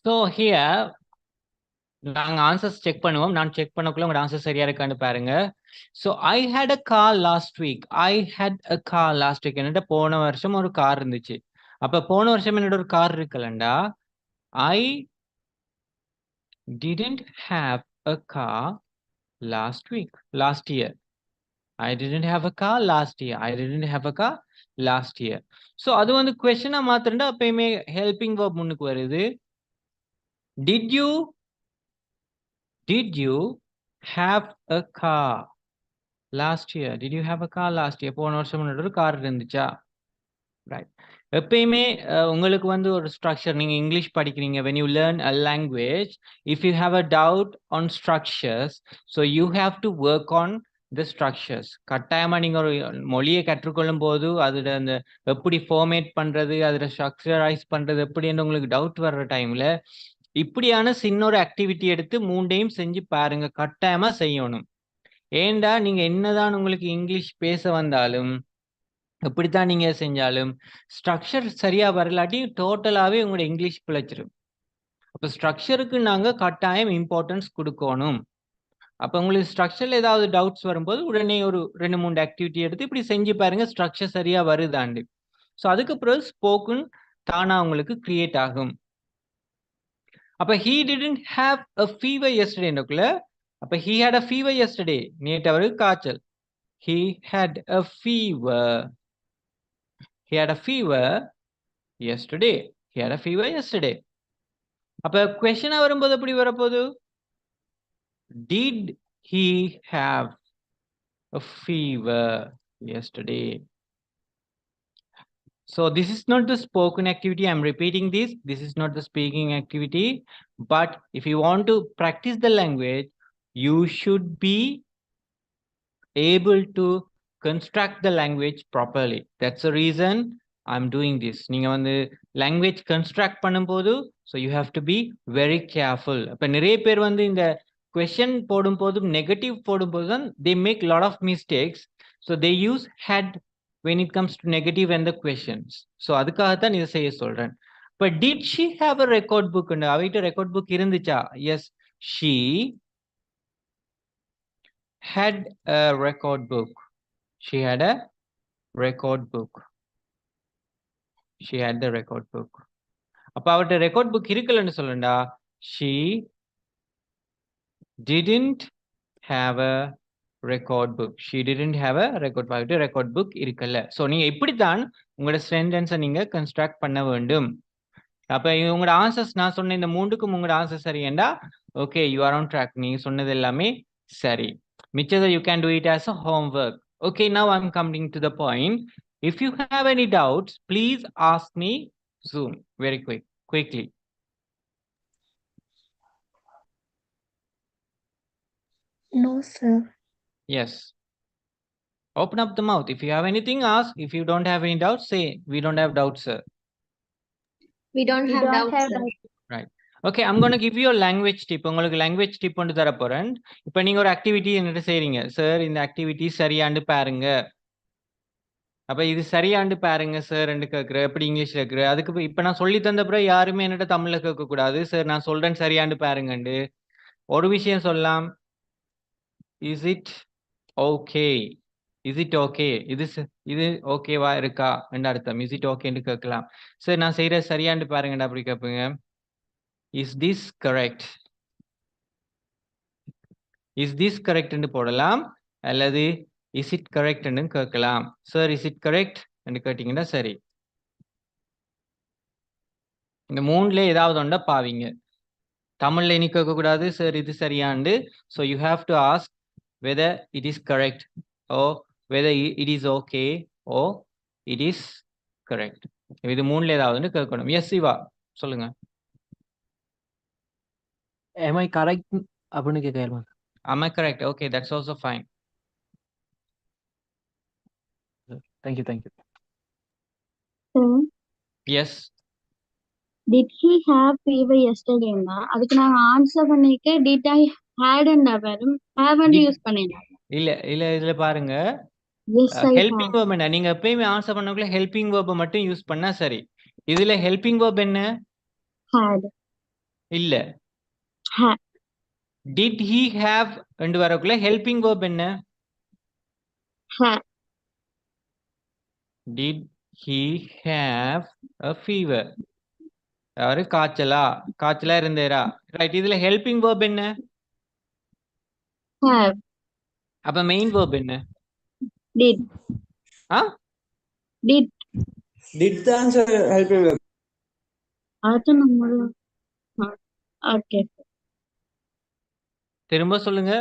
ஸோ ஹியர் நாங்க ஆன்சர்ஸ் செக் பண்ணுவோம். நான் செக் பண்ணக்குள்ள உங்களோட ஆன்சர் சரியா இருக்கான்னு பாருங்க. So I had a car last week. I had a car last week. என்னட்ட போன வருஷம் ஒரு கார் இருந்துச்சு. அப்ப போன வருஷம் என்னோட ஒரு கார் இருக்கலண்டா I didn't have a car last week, last year. I didn't have a car last year. I didn't have a car last year. So அது வந்து கொஸ்டினா மாத்திரண்டா அப்பயுமே ஹெல்பிங் verb முன்னுக்கு வருது. Did you have a car last year? Did you have a car last year? போன வருஷம் ஒரு car இருந்துச்சா? Right. எப்பயுமே உங்களுக்கு வந்து ஒரு ஸ்ட்ரக்சர் நீங்க இங்கிலீஷ் படிக்கிறீங்க when you learn a language, if you have a doubt on structures, so you have to work on the structures. கட்டாயமா நீங்க ஒரு மொழியை கற்றுக்கொள்ளும் போது அதோட அந்த எப்படி ஃபார்மேட் பண்றது, அதோட ஸ்ட்ரக்சரைஸ் பண்றது எப்படின்னு உங்களுக்கு டவுட் வர்ற டைம்ல இப்படியான சின்ன ஒரு ஆக்டிவிட்டி எடுத்து மூண்டையும் செஞ்சு பாருங்க. கட்டாயமா செய்யணும். ஏண்டா நீங்க என்னதான் உங்களுக்கு இங்கிலீஷ் பேச வந்தாலும் எப்படித்தான் நீங்க செஞ்சாலும் ஸ்ட்ரக்சர் சரியா வரலாட்டி டோட்டலாவே உங்களோட இங்கிலீஷ் பிழைச்சிரும். அப்ப ஸ்ட்ரக்சருக்கு நாங்க கட்டாயம் இம்பார்ட்டன்ஸ் கொடுக்கணும். அப்ப உங்களுக்கு ஸ்ட்ரக்சர்ல ஏதாவது டவுட்ஸ் வரும்போது உடனே ஒரு 2-3 ஆக்டிவிட்டி எடுத்து இப்படி செஞ்சு பாருங்க ஸ்ட்ரக்சர் சரியா வருதாண்டு. ஸோ அதுக்கு பிறகு ஸ்போக்கன் தானா உங்களுக்கு கிரியேட் ஆகும். அப்ப he didn't have a fever yesterday னக்குள்ள அப்ப he had a fever yesterday நேற்று அவருக்கு காய்ச்சல். he had a fever. He had a fever yesterday. He had a fever yesterday. அப்ப question வரும்போது எப்படி வரப்போகுது? Did he have a fever yesterday? So this is not the spoken activity. I'm repeating this. This is not the speaking activity. But if you want to practice the language, you should be able to construct the language properly. That's the reason I'm doing this. நீங்க வந்து language construct பண்ணும்போது so you have to be very careful. அப்ப நிறைய பேர் வந்து இந்த question போடும்போது negative போடும்போது தான் they make lot of mistakes. So they use had when it comes to negative and the questions. So அதுக்காகத்தான் இதை செய்ய சொல்றேன். But did she have a record book? அவைகிட்ட record book இருந்துச்சா? Yes, she had a record book. She had a record book. She had the record book. அப்ப அவட்ட record book இருக்கலன்னு சொல்லண்டா. She didn't have a record book. She didn't have a record book. அவட்ட record book இருக்கல. So நீங்க இப்படித்தான் உங்களோட சென்டென்ஸை நீங்க construct பண்ண வேண்டும். அப்ப உங்களோட ஆன்சர்ஸ் நான் சொன்ன இந்த மூன்றுக்கும் உங்களோட ஆன்சர் சரியேண்டா okay you are on track. நீங்க சொன்னது எல்லாமே சரி. மிச்சதை you can do it as a homework. Okay, now I'm coming to the point. If you have any doubts, please ask me soon, very quickly. No, sir. Yes. Open up the mouth. If you have anything, ask. If you don't have any doubts, say, we don't have doubts, sir. We don't We have don't doubts, have sir. Right. Okay, I'm going to give you a language tip. உங்களுக்கு language tip ஒன்று தர போறேன். இப்போ நீங்க ஒரு activity என்னட்டு செய்றீங்க. Sir இந்த ஆக்டிவிட்டி சரியாண்டு பாருங்க. அப்ப இது சரியாண்டு பாருங்க சார் என்று கேட்கிற எப்படி இங்கிலீஷ்ல கேட்கிற அதுக்கு இப்ப நான் சொல்லி தந்த பிறகு யாருமே என்னட்ட தமிழ்ல கேட்க கூடாது. சார் நான் சொல்றேன் சரியாண்டு பாருங்கண்டு. ஒரு விஷயம் சொல்லலாம். Is it okay? Is it okay? இது ஓகேவா இருக்கா என்று அர்த்தம். இஸ் இட் ஓகேன்னு கேட்கலாம். சார் நான் செய்யற சரியாண்டு பாருங்கடா அப்படி கேட்பீங்க. Is this correct? Is this correct என்று போடலாம். அல்லது இஸ் இட் கரெக்ட் என்று கேட்கலாம். சார் இஸ் இட் கரெக்ட் என்று கேட்டீங்கன்னா சரி. இந்த மூணுல ஏதாவது ஒன்றை பாவீங்க. தமிழ்ல இனி கேட்கக்கூடாது சார் இது சரியாண்டு. So you have to ask whether it is correct or whether it is okay or it is correct. இது மூணுல ஏதாவது கேட்கணும். எஸ் சிவா சொல்லுங்க. Am I correct? அப்படின்னு கேட்கலாம். Am I correct? Okay, that's also fine. Thank you. Sir, Yes. did he have fever yesterday? அதுக்கு நான் answer பண்ணிக்க did I had and வரும் haven't Did- யூஸ் பண்ணிடலாம். இல்ல இதுல பாருங்க Yes, I helping have. Verb என்ன நீங்க எப்பயுமே ஆன்சர் பண்ணக்குள்ள ஹெல்பிங் வேர்பை மட்டும் யூஸ் பண்ணா சரி. இதுல ஹெல்பிங் வேர்ப் என்ன Had. இல்ல. Had. டிட் ஹி ஹேவ் என்று வரக்குள்ள ஹெல்பிங் வேர்ப் என்ன Had. Did he have a fever? யாரு காய்ச்சலா இருந்தேரா? ரைட். இதுல ஹெல்பிங் வேர்ப் என்ன? Have. அப்ப மெயின் வேர்ப் என்ன? Did. Ah Did. Did the answer helping verb? அது நம்ம ஓகே. திரும்ப சொல்லுங்க.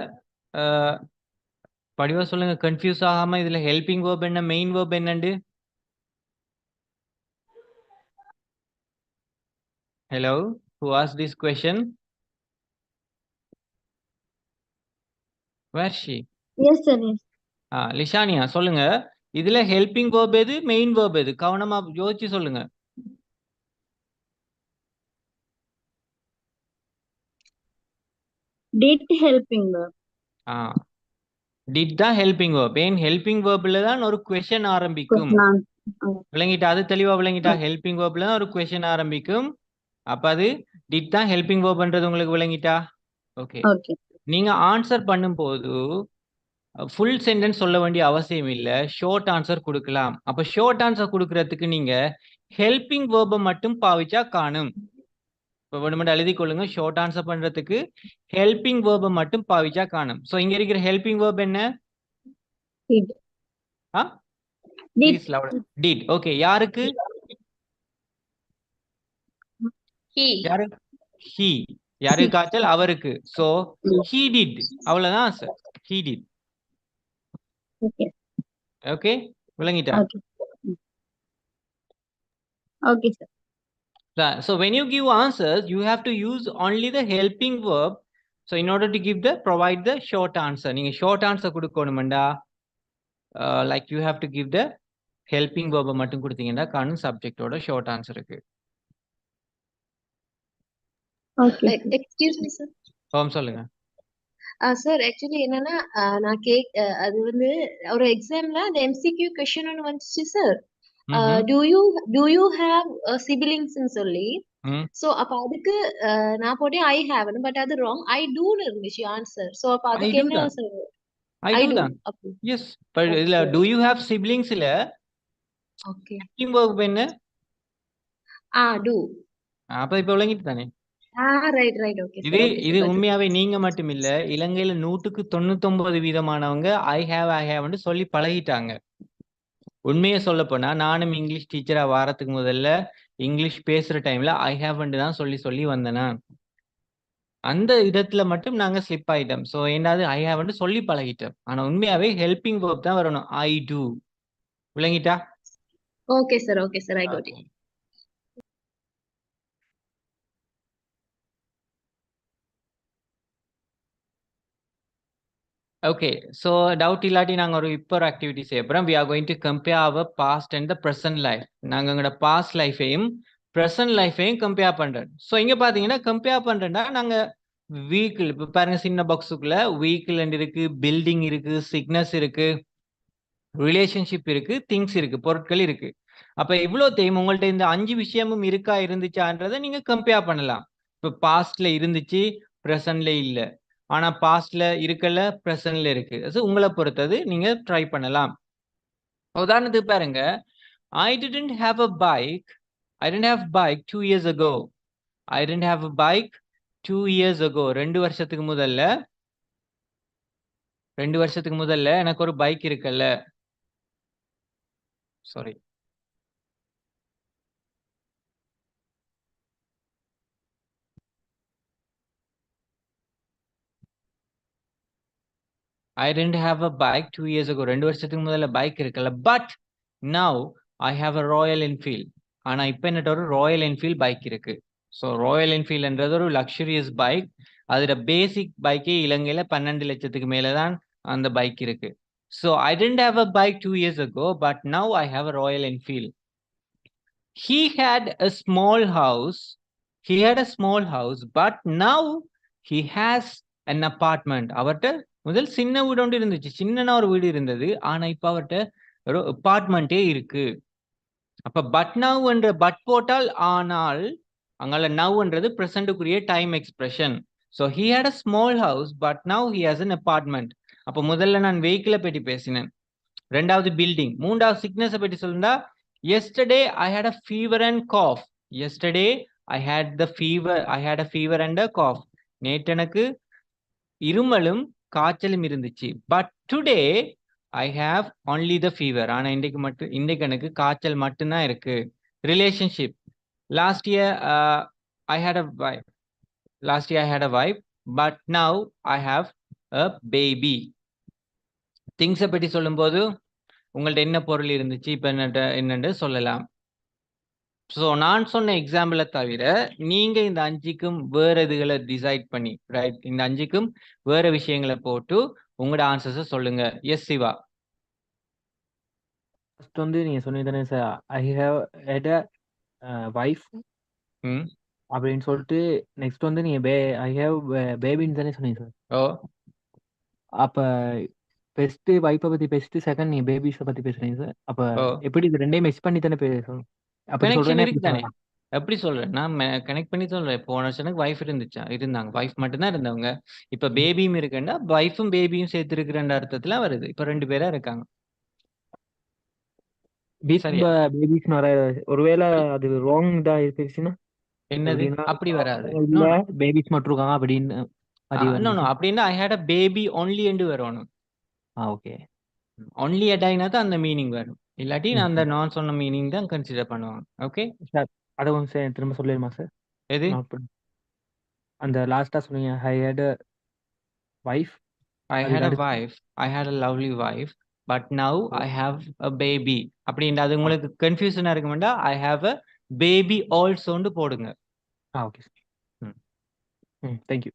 படிவா சொல்லுங்க கன்ஃபியூஸ் ஆகாம இதுல ஹெல்பிங் வேர்ப் என்ன மெயின் வேர்ப் என்னண்டு? Hello, who asked this question? Where is she? Yes, sir. Yes. லிஷானியா சொல்லுங்க. இதுல ஹெல்பிங் verb எது, மெயின் verb எது? கவனமா யோசிச்சு சொல்லுங்க. Did helping verb. Did தான் ஹெல்பிங் verb. ஏன் ஹெல்பிங் verbல தான் ஒரு question ஆரம்பிக்கும். விளங்கிட்டா? அது தெளிவா விளங்கிட்டா? ஹெல்பிங் verbல தான் ஒரு question ஆரம்பிக்கும். அப்ப அது டிட் தான் ஹெல்பிங் verbன்றது உங்களுக்கு விளங்கிட்டா? ஓகே. Okay. நீங்க ஆன்சர் பண்ணும்போது ஃபுல் சென்டென்ஸ் சொல்ல வேண்டிய அவசியம் இல்ல. ஷார்ட் ஆன்சர் கொடுக்கலாம். அப்ப ஷார்ட் ஆன்சர் கொடுக்கறதுக்கு நீங்க ஹெல்பிங் verb மட்டும் பாவிச்சா காணும். இப்போ வேணுமென்று எழுதி கொள்ளுங்க. ஷார்ட் ஆன்சர் பண்றதுக்கு ஹெல்பிங் verb மட்டும் பாவிச்சா காணும். சோ இங்க இருக்கிற ஹெல்பிங் verb என்ன? Did. Please louder. Did. Okay. யாருக்கு? யாரு? He. யாரு காய்ச்சல்? அவருக்கு. So he did. அவ்வளவுதான் sir. He did. Okay. Okay. விளங்கிட்டா? Okay. Okay, sir. So when you give answers, you have to use only the helping verb. So in order to provide the short answer. நீங்க short answer கொடுக்கணும்டா. Like you have to give the helping verb மட்டும் கொடுத்தீங்கன்னா காணும் subject ஓட short answer இருக்கு. Okay. Excuse me, sir. சொல்லுங்க. Sir actually என்னன்னா நான் அது வந்து ஒரு எக்ஸாம்ல அந்த MCQ கொஸ்டின் ஒன்று வந்துச்சு sir. do you have siblings ன்னு சொல்லி. சோ அப்ப அதுக்கு நான் போட்டேன் I have, பட் அது wrong. I do ன்னு இருந்துச்சு ஆன்சர். சோ அப்ப அதுக்கு என்ன சார்? I do தான். Yes. but இதுல do you have siblings இல்ல. ஓகே. helping verb என்ன? do. அப்ப இப்ப விளங்கிட்டு தானே? Right okay. இது உண்மையாவே நீங்க மட்டும் இல்ல, இலங்கையில 100% I have சொல்லி பழகிட்டாங்க. உண்மையை சொல்ல போனா நானும் இங்கிலீஷ் டீச்சரா வாரத்துக்கு முதல்ல இங்கிலீஷ் பேசுற டைம்ல I have தான் சொல்லி வந்தேனா. அந்த இடத்துல மட்டும் நாங்க ஸ்லிப் ஆயிட்டோம். சோ என்னது I have சொல்லி பழகிட்டோம். ஆனா உண்மையாவே ஹெல்பிங் verb தான் வரணும். I do. விளங்கிட்டா? Okay sir I got it. Okay, so doubt இல்லாட்டி நாங்க ஒரு இப்போ ஆக்டிவிட்டி செய்ய போறோம். We are going to compare our past and the present life. நாங்க எங்களோட past லைஃபையும் present லைஃபையும் கம்பேர் பண்றோம். ஸோ இங்க பாத்தீங்கன்னா கம்பேர் பண்றோம்னா நாங்க வீக்கிள் இப்போ பாருங்க சின்ன பாக்ஸுக்குள்ள வீக்கிள் இருக்கு, பில்டிங் இருக்கு, சிக்னஸ் இருக்கு, ரிலேஷன்ஷிப் இருக்கு, திங்ஸ் இருக்கு, பொருட்கள் இருக்கு. அப்ப இவ்வளோ தெரியும் உங்கள்ட்ட இந்த 5 விஷயமும் இருந்துச்சான்றதை நீங்க கம்பேர் பண்ணலாம். இப்போ பாஸ்ட்ல இருந்துச்சு, ப்ரெசன்ட்ல இல்ல. ஆனா பாஸ்ட்ல இருக்கல, பிரசன்ட்ல இருக்கு. உங்களை பொறுத்தது நீங்க ட்ரை பண்ணலாம். உதாரணத்துக்கு பாருங்க, I didn't have a bike. I didn't have bike 2 years ago. I didn't have a bike 2 years ago. 2 வருஷத்துக்கு முதல்ல எனக்கு ஒரு பைக் இருக்கல்ல. Sorry. I didn't have a bike 2 years ago. 2 வருஷத்துக்கு முதல்ல பைக் இருக்கல. But now I have a Royal Enfield. ஆனா இப்ப என்னட்ட ஒரு Royal Enfield பைக் இருக்கு. ஸோ Royal Enfield என்றது ஒரு லக்ஸுரியஸ் பைக். அதோட பேசிக் பைக்கே இலங்கையில 12 லட்சத்துக்கு மேலதான் அந்த பைக் இருக்கு. So I didn't have a bike 2 years ago, but now I have a Royal Enfield. He had a small house. But now he has an apartment. அவர்ட்ட முதல் சின்ன வீடு ஒன்று இருந்துச்சு, சின்ன ஒரு வீடு இருந்தது. ஆனா இப்ப அவர்கிட்ட ஒரு அபார்ட்மெண்டே இருக்கு. அப்ப பட் நவ் என்ற பட் போட்டால் ஆனால், அங்கால நவ்ன்றது பிரசன்ட்டுக்குரிய time expression. So he had a small house but now he has an apartment. அப்போ முதல்ல நான் வெஹிக்கிளை பற்றி பேசினேன், ரெண்டாவது பில்டிங், மூன்றாவது சிக்னஸை பற்றி சொல்லுண்டா yesterday I had a fever and cough. Yesterday I had a fever and a cough. நேற்று எனக்கு இருமலும் காய்ச்சலும் இருந்துச்சு. But today I have only the fever. ஆனா இன்றைக்கு எனக்கு காய்ச்சல் மட்டும்தான் இருக்கு. Relationship, last year I had a wife but now I have a baby. திங்ஸை பற்றி சொல்லும்போது உங்கள்ட்ட என்ன பொருள் இருந்துச்சு, இப்ப என்னன்னு சொல்லலாம். ஸோ நான் சொன்ன எக்ஸாம்பிளை தவிர நீங்க இந்த 5க்கும் வேற இதுகளை டிசைட் பண்ணி ரைட், இந்த 5க்கும் வேற விஷயங்களை போட்டு உங்களோட ஆன்சர்ஸை சொல்லுங்க. எஸ் சிவா. ஃபர்ஸ்ட் வந்து நீங்க சொன்னீங்க தானே sir, I have had a wife hmm. அப்படின்னு சொல்லிட்டு நெக்ஸ்ட் வந்து நீங்க ஐ ஹேவ் பேபின்னு தானே சொன்னீங்க சார். ஓ அப்ப பெஸ்ட் வைஃபை பத்தி பேசிட்டு செகண்ட் நீங்க பேபிஸை பத்தி பேசுறீங்க சார். அப்ப ஓ எப்படி இது ரெண்டையும் மிக்ஸ் பண்ணி தானே பேசணும்? அப்படி கனெக்ஷன் சொல்றேன்னா இருக்கு எப்படி தானே. சொல்லலாம்? எப்படி சொல்றேன் நான் கனெக்ட் பண்ணி சொல்றேன். போன வருஷனுக்கு வைஃப் இருந்தாங்க, வைஃப் மட்டும்தான் இருந்தவங்க. இப்ப பேபியும் இருக்குன்னா வைஃபும் பேபியும் சேர்த்து இருக்கிற அர்த்தத்துல வருது. இப்ப 2 பேரா இருக்காங்க. வித் சரியா? பேபிஸ்னு வர, ஒருவேளை அது ராங் தான் இருந்துச்சுன்னா என்னது எப்படின்னா அப்படி வராது. இல்ல பேபிஸ் மட்டும் இருக்காங்க அப்படின்னு பதிவு நோ வந்துச்சு. அப்படின்னா ஐ ஹேட் அ பேபி ஒன்லி என்று வரணும். ஓகே. ஒன்லி அடைனா தான் அந்த மீனிங் வரும். இல்லாட்டி நான் அந்த நான் சொன்ன மீனிங் தான் கன்சிடர் பண்ணுவாங்க. ஓகே சார் அதை கொஞ்சம் திரும்ப சொல்லிடுமா சார்? எது? அந்த லாஸ்டா சொன்னீங்க ஐ ஹேட் அ வைஃப், I அதுக்கு had a அடுத்து wife. I had a lovely wife. But now I have a baby. அப்படின்ற அது உங்களுக்கு கன்ஃபியூஷனா இருக்க வேண்டாம். I have a baby also போடுங்க. Okay sir. Thank you.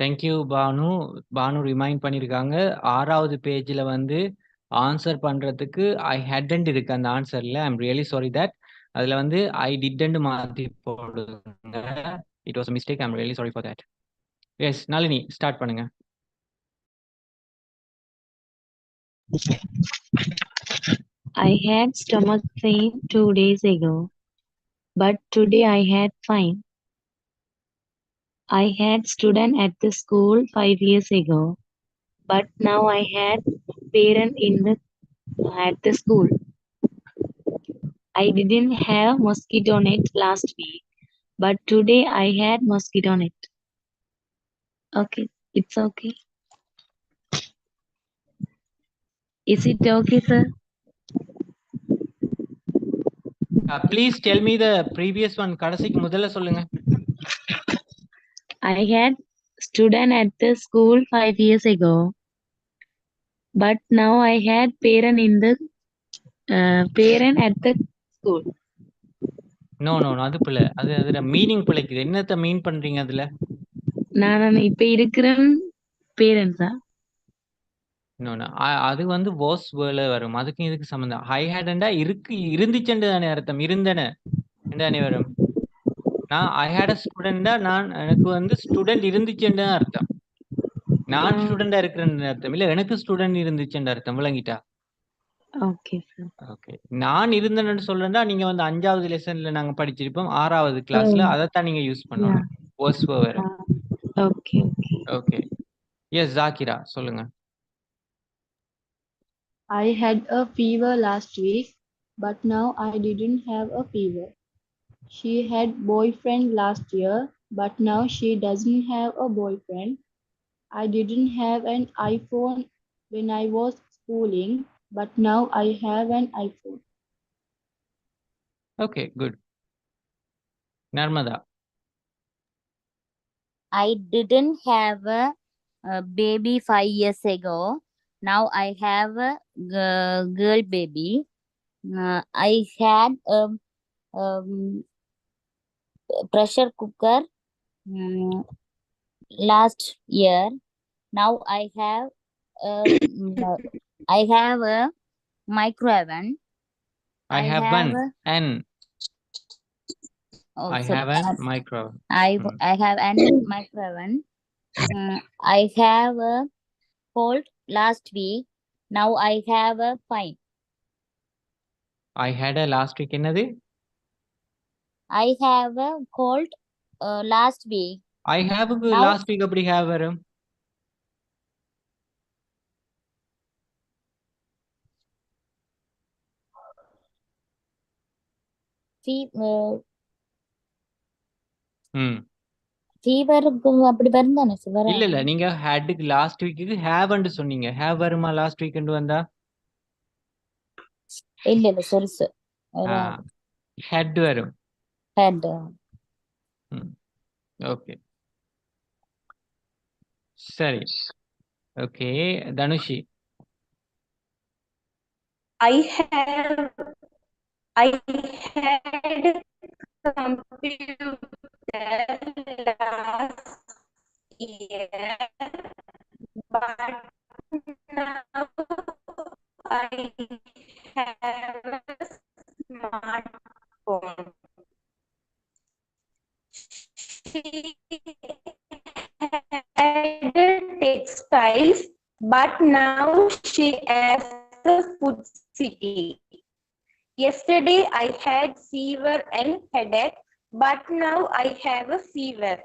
Thank you Banu. Banu remind பண்ணியிருக்காங்க. 6வது பேஜ்ல வந்து ஆன்சர் பண்றதுக்கு ஐ ஹேடன்ட் இருக்கு அந்த ஆன்சர்ல. I am really sorry that. அதுல வந்து ஐ டிடன்ட் மாத்தி போடுங்க. It was mistake. I am really sorry for that. Yes Nalini start பண்ணுங்க. I had stomach pain 2 days ago, but today I had fine. I had student at the school 5 years ago, but now I had parent at the school. I didn't have mosquito net last week, but today I had mosquito net. Okay, it's okay. Is it okay, sir? Please tell me the previous one. கடைசிக்கு முதல்ல சொல்லுங்க. I had student at the school 5 years ago, but now I had parent at the school. No no அது பிள்ளை. அது அதுல meaning பிழைக்குது. என்னத்த மீன் பண்றீங்க அதுல? நான் இப்ப இருக்கிற பேரண்ட்ஸா? நோ நோ அது வந்து வாஸ் வேர்ல வரும். அதுக்கும் இதுக்கு சம்பந்தம். ஐ ஹேடண்டா இருக்கு இருந்துச்சுன்னு தானே அர்த்தம். இருந்தன தானே வரும். நான் ஐ ஹேட் அ ஸ்டூடெண்டா நான் எனக்கு வந்து ஸ்டூடெண்ட் இருந்துச்சுன்னு தான் அர்த்தம். நான் ஸ்டூடெண்டா இருக்கிறேன்னு அர்த்தம் இல்ல. எனக்கு ஸ்டூடெண்ட் இருந்துச்சுன்னு அர்த்தம். விளங்கிட்டா? Okay sir. ஓகே. நான் இருந்தேன்னு சொல்றேன்னா நீங்க வந்து 5வது லெசன்ல நாங்க படிச்சிருப்போம். 6வது கிளாஸ்ல அதைத்தான் நீங்க யூஸ் பண்ணணும். Was where. Okay okay. Okay. Yes ஜாக்கிரா சொல்லுங்க. I had a fever last week, but now I didn't have a fever. She had boyfriend last year, but now she doesn't have a boyfriend. I didn't have an iPhone when I was schooling, but now I have an iPhone. Okay, good. Narmada. I didn't have a baby 5 years ago. Now I have a girl baby. I had a pressure cooker last year. Now I have a micro oven. I have an micro. I have an micro oven. I have a cold last week. Now I have a fine. I had a last week என்னது? I have a cold last week. I have Now, last week அப்படி have வரும். ஃபீவருக்கு அப்படி வருந்தானே sir? இல்ல இல்ல நீங்க ஹேட்க்கு last week ஹேவ்ன்னு சொன்னீங்க. Have வருமா last வீக்னு வந்தா? இல்ல இல்ல சரி சார். ஹெட் வரும். ஹெட். ஓகே சரி. Okay Dhanushi. I had computer last year, but now I have a smartphone. She had textiles, but now she has a food city. Yesterday I had fever and headache, but now I have a fever.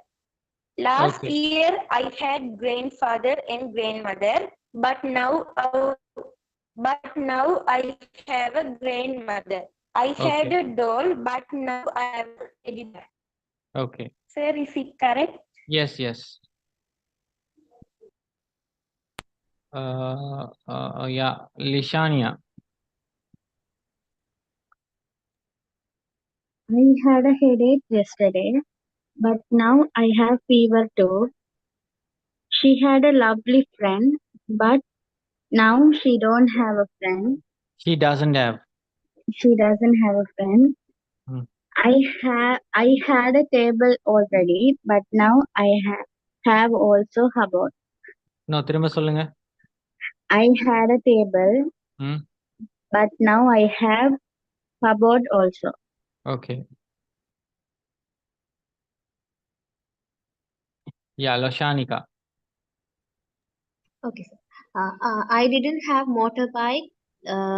Last year I had grandfather and grandmother, but now I have a grandmother. I had a doll, but now I have a teddy bear. Okay. Sir, is it correct? Yes, yes. Yeah, Lishania. I had a headache yesterday, but now I have fever too. She had a lovely friend, but now she don't have a friend. She doesn't have. She doesn't have a friend. I had a table already, but now I have also cupboard. இன்னும் திரும்ப சொல்லுங்க. I had a table, ம் but now I have cupboard also. Okay. Yeah Loshanika. Okay, sir. I didn't have motorbike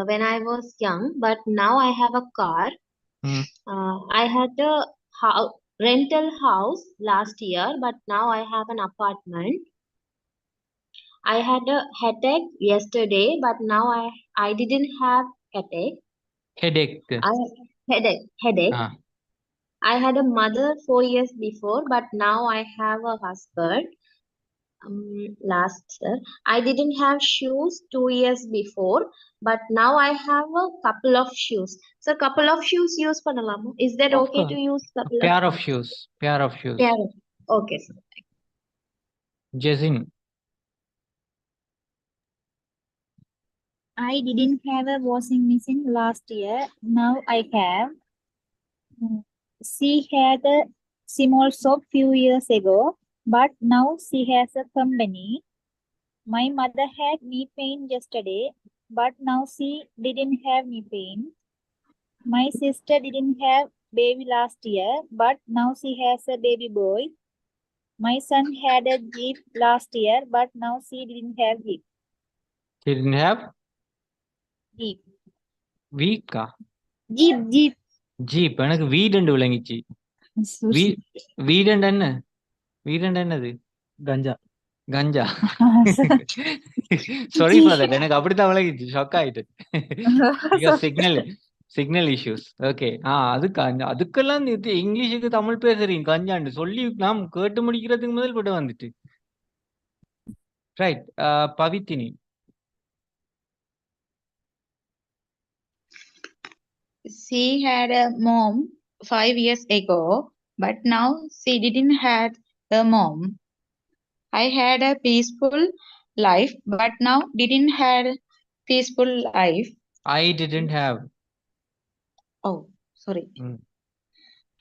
when I was young, but now I have a car. ம் I had a rental house last year, but now I have an apartment. I had a headache yesterday, but now I didn't have headache. Headache. Headache. Ah I had a mother 4 years before, but now I have a husband. Last year, I didn't have shoes 2 years before, but now I have a couple of shoes. So couple of shoes use பண்ணலாமா? Is that Of okay course. to use couple Pair of of shoes. Pair of shoes. pair of- Okay, sir. Jezin. I didn't have a washing machine last year. Now I have. She had a small shop few years ago, but now she has a company. My mother had knee pain yesterday, but now she didn't have knee pain. My sister didn't have baby last year, but now she has a baby boy. My son had a jeep last year, but now she didn't have jeep. She didn't have Jeep. வீக்கா Jeep. Jeep. எனக்கு வீடுண்டு விளங்கிச்சு. வீடண்டு என்ன? வீடண்டு என்னது? கஞ்சா. கஞ்சா. Sorry for that. எனக்கு அப்படித்தான் விளங்கிச்சு. ஷாக் ஆயிட்டு. Signal issues. ஓகே. அதுக்கெல்லாம் இங்கிலீஷுக்கு தமிழ் பேசுறீங்க கஞ்சாண்டு சொல்லி நாம் கேட்டு முடிக்கிறதுக்கு முதல் விட வந்துட்டு. Right. பவித்தினி. She had a mom 5 years ago, but now she didn't have a mom. I had a peaceful life, but now didn't have peaceful life. I didn't have. Oh, sorry. Mm.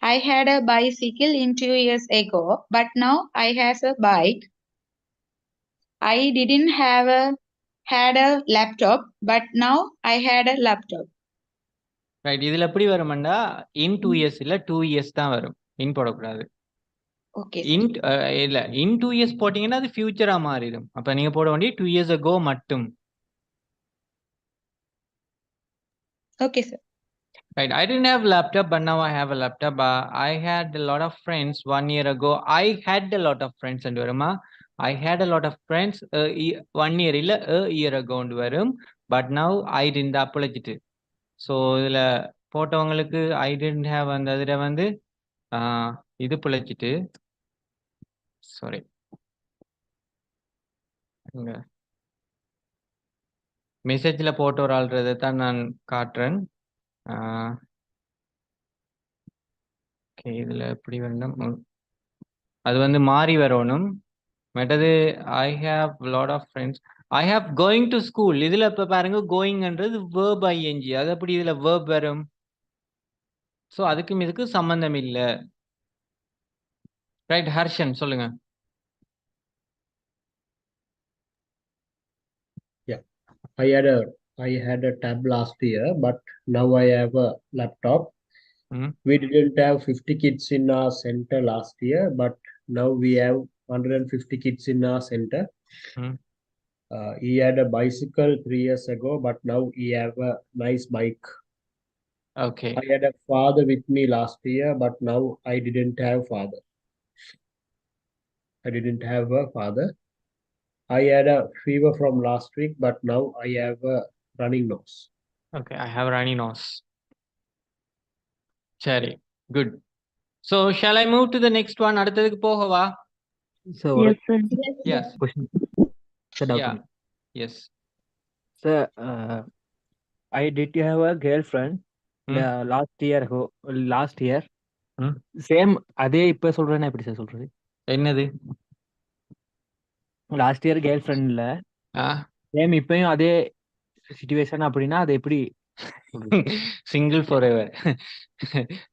I had a bicycle in 2 years ago, but now I have a bike. I didn't had a laptop, but now I had a laptop. Right. இதுல எப்படி வரும்னா இன் 2 years இல்ல 2 years தான் வரும். இன் போடக்கூடாது. Okay. இல்ல இன் 2 years போட்டீங்கன்னா அது ஃபியூச்சரா மாறிடும். அப்ப நீங்க போட வேண்டிய 2 இயர்ஸ் ago மட்டும். Okay, sir. Right. I didn't have laptop, but now I have a laptop. I had a lot of friends 1 year ago. I had a lot of friends and வருமா? I had a lot of friends 1 year இல்ல a year ago வரும். But now I didn't apologize. So இதுல போட்டவங்களுக்கு I didn't have அந்த இதுல வந்து இது பிழைச்சிட்டு sorry மெசேஜ்ல போட்ட ஒரு ஆள்றதை தான் நான் காட்டுறேன். இதுல எப்படி வேணும் அது வந்து மாறி வரணும். மற்றது I have lot of friends. I have going to school. இதுல இப்ப பாருங்க கோயிங்ன்றது வேர்ப் ஐஎன்ஜி. அது எப்படி இதுல வேர்ப் வரும்? ஸோ அதுக்கும் இதுக்கு சம்பந்தம் இல்லை. ரைட். ஹர்ஷன் சொல்லுங்க. Yeah, I had a tab last year, but now I have a laptop. We didn't have 50 kids in our center last year, but now we have 150 kids in our center. He had a bicycle 3 years ago, but now he have a nice bike. Okay. I had a father with me last year, but now I didn't have father. I didn't have a father. I had a fever from last week, but now I have a running nose. Okay, I have runny nose. Sherry, good. So shall I move to the next one? அடுத்ததுக்கு போகவா? So Yes, sir. Yes. question. Sir, doubt Yeah. me. Yes. Sir, I did have a girlfriend last year. Same அதே இப்ப சொல்றேன்னா எப்படி sir சொல்றது? என்னது? Last year girl ஃப்ரெண்ட்ல same இப்பயும் அதே situation அப்படின்னா அது எப்படி சிங்கிள் ஃபார் எவர்.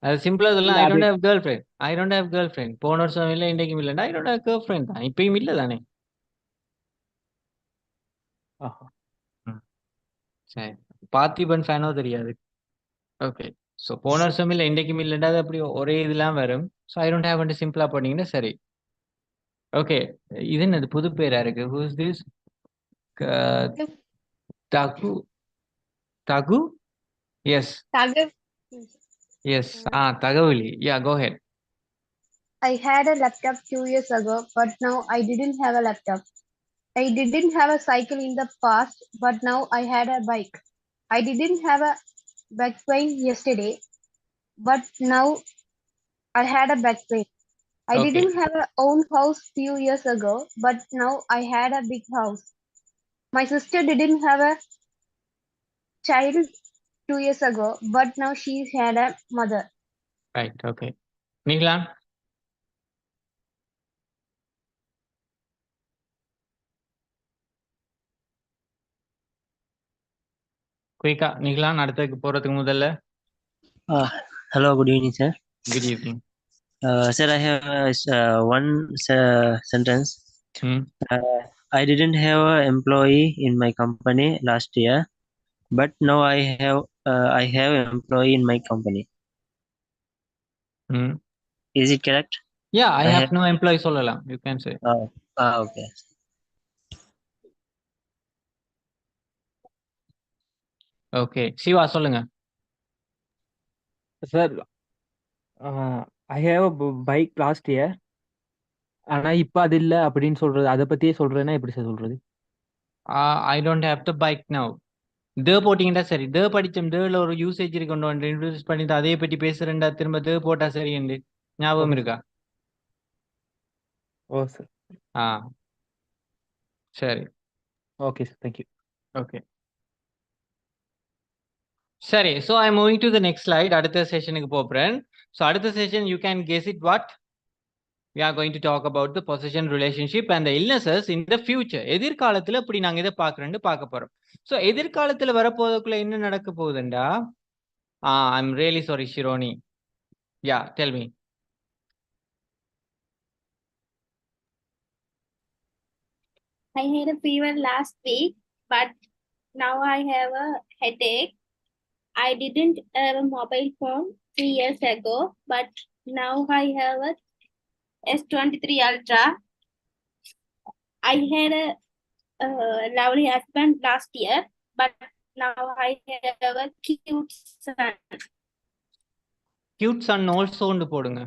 அது சிம்பிளா சொல்லலாம். I don't have girl friend. I don't have girl friend. போன வருஷம் இல்லை, இன்றைக்கும் இல்லைன்னா I don't have girl friend தான். இப்பயும் இல்லை தானே. சரி, பார்த்திபன் ஃபேனோ தெரியாது. ஓகே, ஸோ போன வருஷம் இல்லை, இன்றைக்கும் இல்லைன்னா அது அப்படி ஒரே இதெல்லாம் வரும். ஸோ ஐ டோன்ட் ஹேவ் வந்து சிம்பிளா போனீங்கன்னா சரி. ஓகே, இது என்னது புது பேரா இருக்கு? Who is this? தகு தகு எஸ் எஸ் தகவலி. Yeah, go ahead. I had a laptop 2 years ago, but now I didn't have a laptop. I didn't have a cycle in the past, but now I had a bike. I didn't have a back pain yesterday, but now I had a back pain. I Okay. didn't have a own house few years ago, but now I had a big house. My sister didn't have a child 2 years ago, but now she had a mother. Right, okay. Nihlan? குயிக்கா நிகழான் அடுத்ததுக்கு போறதுக்கு முதல்ல. Hello, good evening, sir. Good evening. Sir, I have one sentence. I didn't have an employee in my company last year, but now I have an employee in my company. Is it correct? Yeah, I have no employee சொல்லலாம். You can say. Okay. Okay, Siva சொல்லுங்க. Sir, I have a bike last year. ஆனா இப்ப அது இல்ல அப்படின்னு சொல்றது, அதை பத்தியே சொல்றேன்னா எப்படி சார் சொல்றது? I don't have the bike now. போட்டீங்கன்னா சரி. படிச்சோம். ல ஒரு யூசேஜ் கொண்டு வந்து இன்ட்ரோடியூஸ் பண்ணி அதே பற்றி பேசுறேன்டா, திரும்ப போட்டா சரி என்று ஞாபகம் இருக்கா? Oh sir. சரி. Okay sir, thank you. ஓகே சரி. So I moving to the next slide. அடுத்த செஷனுக்கு போகிறேன். ஸோ அடுத்த session you can guess it what we are going to talk about the possession relationship and the illnesses in the future. எதிர்காலத்துல இப்படி நாங்க இதை பார்க்கறேன்னு பார்க்க போறோம். ஸோ எதிர்காலத்துல வரப்போறதுக்குள்ள என்ன நடக்க போகுதுண்டா, I'm really sorry, Shironi. Yeah, tell me. I had a fever last week, but now I have a headache. I didn't have a mobile phone 3 years ago, but now I have a S23 Ultra. I had a lovely husband last year, but now I have a cute son. Cute son also ன்னு போடுங்க.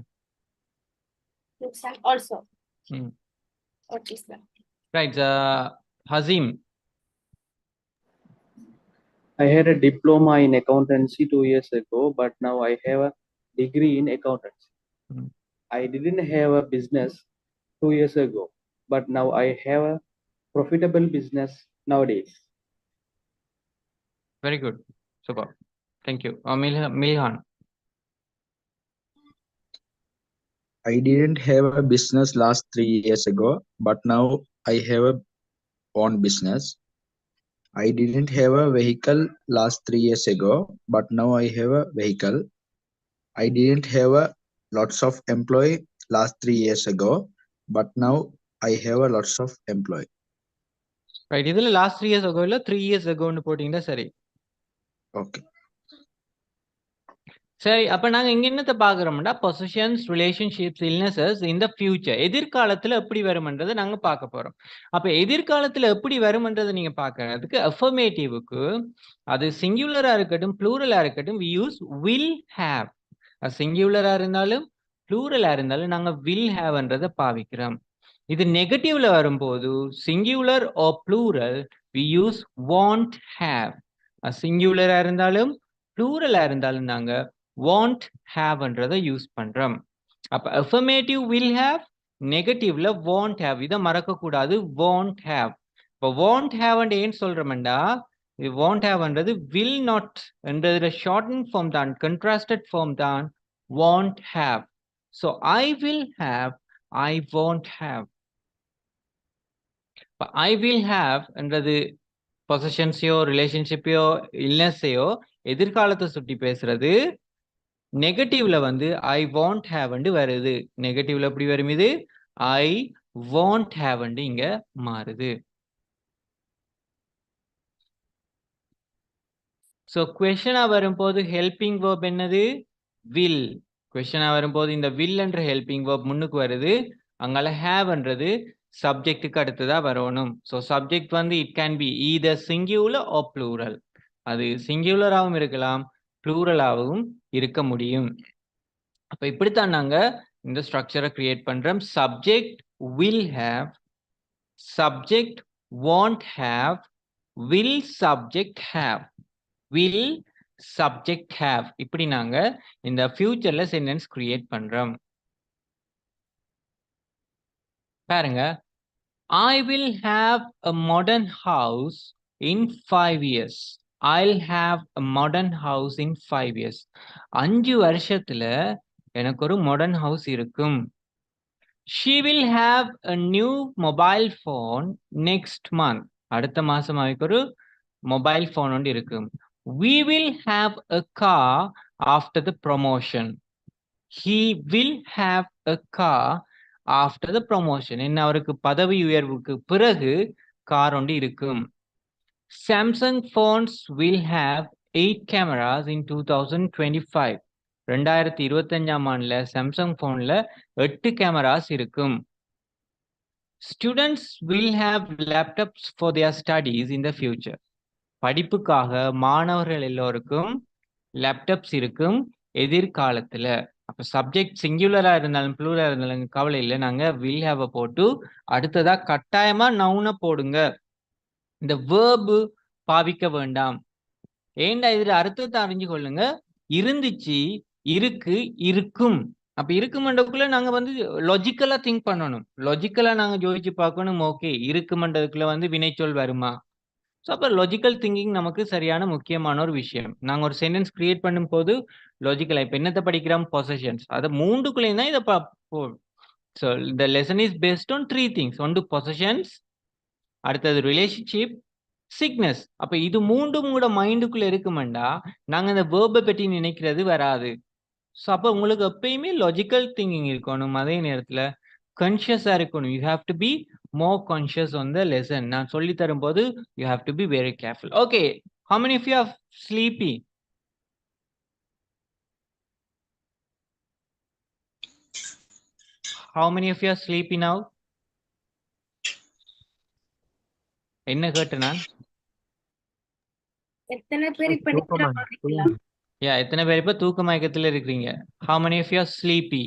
Cute son also. Okay, sir. Right, Hazim. I had a diploma in accountancy 2 years ago, but now I have a degree in accountancy. I didn't have a business 2 years ago, but now I have a profitable business nowadays. Very good. Super. Thank you. Milhan. I didn't have a business last 3 years ago, but now I have a own business. I didn't have a vehicle last 3 years ago, but now I have a vehicle. I didn't have a lots of employee last 3 years ago, but now I have a lots of employee. Right, இதுல last 3 years ago இல்ல 3 years ago ன்னு போட்டீங்கன்னா சரி. Okay. சரி, அப்ப நாங்க இங்க என்னத்தை பாக்குறோம்னா பொசிஷன்ஸ், ரிலேஷன்ஷிப்ஸ், இல்னஸஸ் இந்த ஃபியூச்சர் எதிர்காலத்துல எப்படி வரும்ன்றதை நாங்க பார்க்க போறோம். அப்ப எதிர்காலத்துல எப்படி வரும்ன்றதை நீங்க பாக்குறதுக்கு அஃபர்மேட்டிவ்க்கு அது சிங்குலரா இருக்கட்டும் ப்ளூரலா இருக்கட்டும் we use will have. சிங்குலரா இருந்தாலும் ப்ளூரலா இருந்தாலும் நாங்க will haveன்றதை பாவிக்கிறோம். இது நெகட்டிவ்ல வரும்போது singular or plural we use won't have. சிங்குலரா இருந்தாலும் ப்ளூரலா இருந்தாலும் நாங்க won't haveன்றதை யூஸ் பண்றோம். அப்ப affirmative will have, நெகட்டிவ்ல won't have. இதை மறக்க கூடாது, won't have. இப்ப won't have ஏன்னு சொல்றோம்டா, இது won't haveன்றது will not என்றதுல shortened form தான், contrasted form தான் won't have. So I will have, I won't have. I will have என்றது பொசிஷன்ஸையோ ரிலேஷன்ஷிப்பையோ இல்னஸையோ எதிர்காலத்தை சுட்டி பேசுறது. நெகட்டிவ்ல வந்து ஐ வாண்ட் ஹேவ் வருது. நெகட்டிவ்ல எப்படி வரும் இது? ஐ வாண்ட் ஹேவ் இங்க மாறுது. ஸோ கொஷனா வரும்போது ஹெல்பிங் வேர்ப் என்னது? வில். கொஷனா வரும்போது இந்த வில் என்ற ஹெல்பிங் வேர்ப் முன்னுக்கு வருது. அங்கால ஹேவ்ன்றது சப்ஜெக்டுக்கு அடுத்ததா வரணும். ஸோ சப்ஜெக்ட் வந்து it can be either singular or plural. அது சிங்குலராகவும் இருக்கலாம், ப்ளூரலாகவும் இருக்க முடியும். அப்ப இப்படித்தான் நாங்க இந்த ஸ்ட்ரக்சரை கிரியேட் பண்றோம். Subject will have, subject want have, will subject have, will subject have. இப்படி நாங்க இந்த ஃபியூச்சர்ல சென்டென்ஸ் கிரியேட் பண்றோம். பாருங்க, I will have a modern house in 5 years. I'll have a modern house in 5 years. 5 வருஷத்துல எனக்கு ஒரு மாடர்ன் ஹவுஸ் இருக்கும். She will have a new mobile phone next month. அடுத்த மாசம் அவருக்கு ஒரு மொபைல் போன் ஒன்று இருக்கும். We will have a car after the promotion. He will have a car after the promotion. என்ன, அவருக்கு பதவி உயர்வுக்கு பிறகு கார் ஒன்று இருக்கும். Samsung phones will have 8 cameras in 2025. 2025ஆம் ஆண்டுல சாம்சங் போன்ல 8 கேமராஸ் இருக்கும். Students will have laptops for their studies in the future. படிப்புக்காக மாணவர்கள் எல்லோருக்கும் லேப்டாப்ஸ் இருக்கும் எதிர்காலத்துல. அப்ப சப்ஜெக்ட் சிங்குலரா இருந்தாலும் ப்ளூரலா இருந்தாலும் கவலை இல்லை, நாங்க வில் ஹேவ் போட்டு அடுத்ததா கட்டாயமா நவுன போடுங்க. இந்த வேர்பு பாவிக்க வேண்டாம். ஏண்டா இதுல அர்த்தத்தை அறிஞ்சு கொள்ளுங்க. இருந்துச்சு, இருக்கு, இருக்கும். அப்ப இருக்குமன்றதுக்குள்ள நாங்க வந்து லாஜிக்கலா திங்க் பண்ணணும். லாஜிக்கலா நாங்க யோசிச்சு பார்க்கணும். ஓகே, இருக்குமன்றதுக்குள்ள வந்து வினைச்சொல் வருமா? ஸோ அப்போ லாஜிக்கல் திங்கிங் நமக்கு சரியான முக்கியமான ஒரு விஷயம். நாங்கள் ஒரு சென்டென்ஸ் கிரியேட் பண்ணும் போது லாஜிக்கலா இப்போ என்னத்தை படிக்கிறோம்? பொசஷன்ஸ். அதை மூன்றுக்குள்ளேயும் தான் இதை ஸோ இந்த lesson is based on 3 things. ஒன்று பொசஷன்ஸ், அடுத்தது ரிலேஷன்ஷிப், சிக்னஸ். அப்ப இது மூன்றும் கூட மைண்டுக்குள்ள இருக்குமெண்டா நாங்க இந்த வேர்பை பற்றி நினைக்கிறது வராது. ஸோ அப்போ உங்களுக்கு எப்பயுமே லாஜிக்கல் திங்கிங் இருக்கணும். அதே நேரத்தில் கான்ஷியஸா இருக்கணும். You have to be more conscious on the lesson. நான் சொல்லி தரும்போது you have to be very careful. Okay, how many of you are sleepy? How many of you are sleepy now? என்ன கேட்ட நான்? எத்தனை பேர் இப்ப நித்திர மாட்டீங்களா? எத்தனை பேர் இப்ப தூக்க மயக்கத்துல இருக்கீங்க? How many of you are sleepy?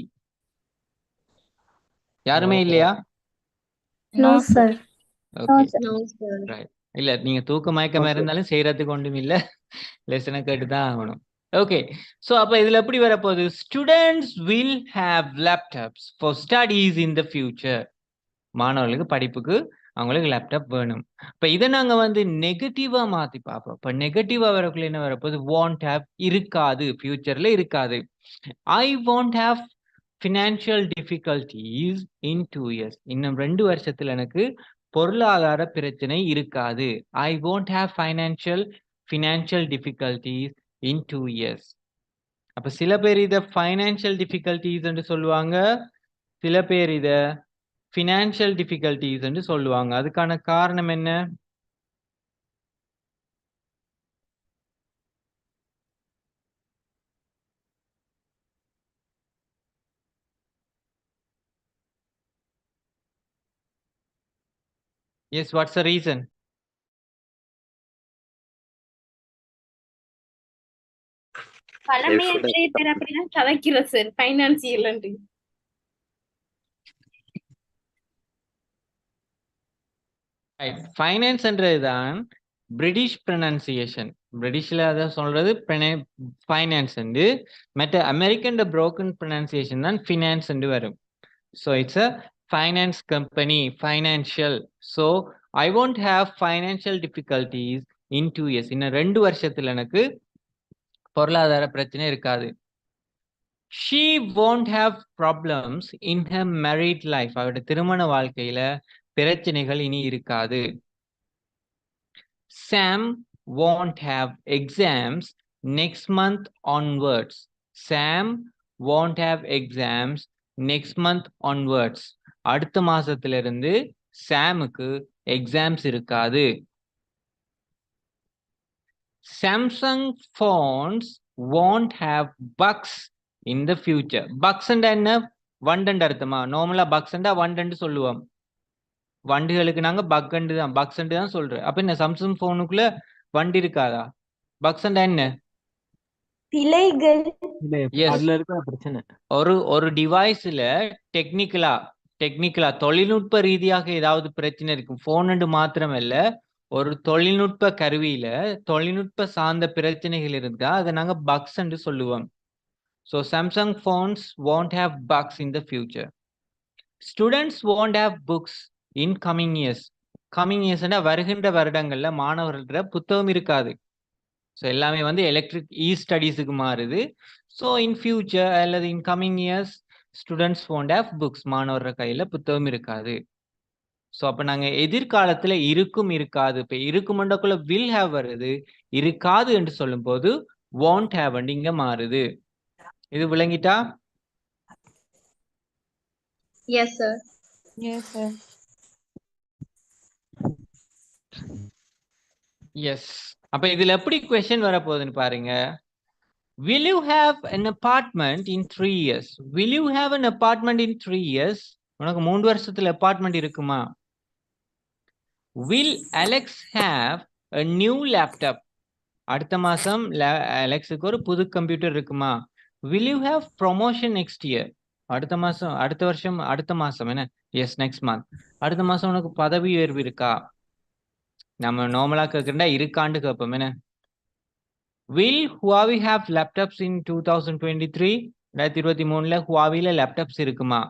யாருமே இல்லையா? No, sir. Okay. No, sir. Right. இல்ல, நீங்க தூக்க மயக்கமா இருந்தாலும் செய்யறதுக்கு ஒன்றும் இல்ல, லெசனை கேட்டுதான் ஆகணும். ஓகே, சோ அப்ப இதுல எப்படி வரப்போகுது? Students will have laptops for studies in the future. மாணவர்களுக்கு படிப்புக்கு அவங்களுக்கு லேப்டாப் வேணும். இப்ப இதை நாங்க வந்து நெகட்டிவா மாத்தி பார்ப்போம். இப்ப நெகட்டிவா வரக்குள்ள என்ன வரப்போகுது? வாண்ட் ஹேவ் இருக்காது, ஃபியூச்சர்ல இருக்காது. ஐ want have financial difficulties in 2 years. இன்னும் 2 வருஷத்துல எனக்கு பொருளாதார பிரச்சனை இருக்காது. ஐ won't have financial difficulties in 2 years. அப்ப சில பேர் இத financial difficulties என்று சொல்லுவாங்க, சில பேர் இத financial difficulties என்று சொல்லுவாங்க. அதுக்கான காரணம் என்ன? Yes, what's the reason? பழமையா நிறைய பேர் அப்படிதான் கதைக்கிறோம் சார், பைனான்சியல். ஃபைனான்ஸ் என்றதுதான் பிரிட்டிஷ் ப்ரொனன்சியேஷன். பிரிட்டிஷ்ல அதை சொல்றது ஃபைனான்ஸ் என்று, மற்ற அமெரிக்கன் புரோக்கன் ப்ரொனன்சியேஷன் தான் ஃபினான்ஸ் என்று வரும். So it's a finance company, financial. So I want have financial difficulties in 2 years. இன்னும் 2 வருஷத்துல எனக்கு பொருளாதார பிரச்சனை இருக்காது. She won't have problems in her married life. அவருடைய திருமண வாழ்க்கையில பிரச்சனைகள் இனி இருக்காது. Sam won't have exams next month onwards. Sam won't have exams next month onwards. அடுத்த மாசத்துல இருந்து சாமுக்கு எக்ஸாம்ஸ் இருக்காது. Samsung phones won't have bugs in the future. Bugs and என்ன வண்டண்டு அர்த்தமா? நார்மலா bugs and வண்டண்டு சொல்லுவோம். வண்டுகளுக்கு நாங்க பக்கண்டு தான் பக்ஸண்டு தான் சொல்றேன். அப்ப என்ன சாம்சங் போனுக்குள்ள வண்டு இருக்காதா? பக்ஸண்டா என்ன? இல்ல, Yes. அதுல இருக்கிற பிரச்சனை. ஒரு டிவைஸ்ல டெக்னிக்கலா தொழில்நுட்ப ரீதியாக ஏதாவது பிரச்சனை இருக்கும். போன் மாத்திரமல்ல, ஒரு தொழில்நுட்ப கருவியில தொழில்நுட்ப சார்ந்த பிரச்சனைகள் இருந்தா அதை நாங்க பக்ஸ் என்று சொல்லுவோம். So Samsung phones won't have bugs in the future. Students won't have books in coming years. Coming years வருகின்ற வருடங்கள்ல மாணவர்கள்ட்ட புத்தகம் இருக்காது. ஸோ எல்லாமே வந்து எலக்ட்ரிக் ஸ்டடீஸுக்கு மாறுது. ஸோ இன் ஃபியூச்சர் அல்லது இன் coming years students won't have books. மாணவர்கள் கையில புத்தகம் இருக்காது. ஸோ அப்ப நாங்க எதிர்காலத்துல இருக்கும் இருக்காது. இப்ப இருக்குமண்டக்குள்ள வில் ஹேவ் வருது, இருக்காது என்று சொல்லும் போது won't have இங்க மாறுது. இது விளங்கிட்டா? Yes, sir. Yes, sir. Yes. அப்ப இதுல எப்படி கொஸ்டின் வரப்போகுதுன்னு பாருங்க. Will you have an apartment in 3 years? Will you have an apartment in 3 years? உனக்கு 3 வருஷத்துல அபார்ட்மெண்ட் இருக்குமா? Will Alex have a new laptop? அடுத்த மாசம் அலெக்ஸுக்கு ஒரு புது கம்ப்யூட்டர் இருக்குமா? Will you have promotion next year? அடுத்த மாசம் என்ன? Yes, next month. அடுத்த மாசம் உனக்கு பதவி உயர்வு இருக்கா? நம்ம நார்மலா கேட்கிறா இருக்காண்டு கேட்போம் என்ன? Will Huawei have laptops in 2023? 2023ல Huaweiல laptops இருக்குமா?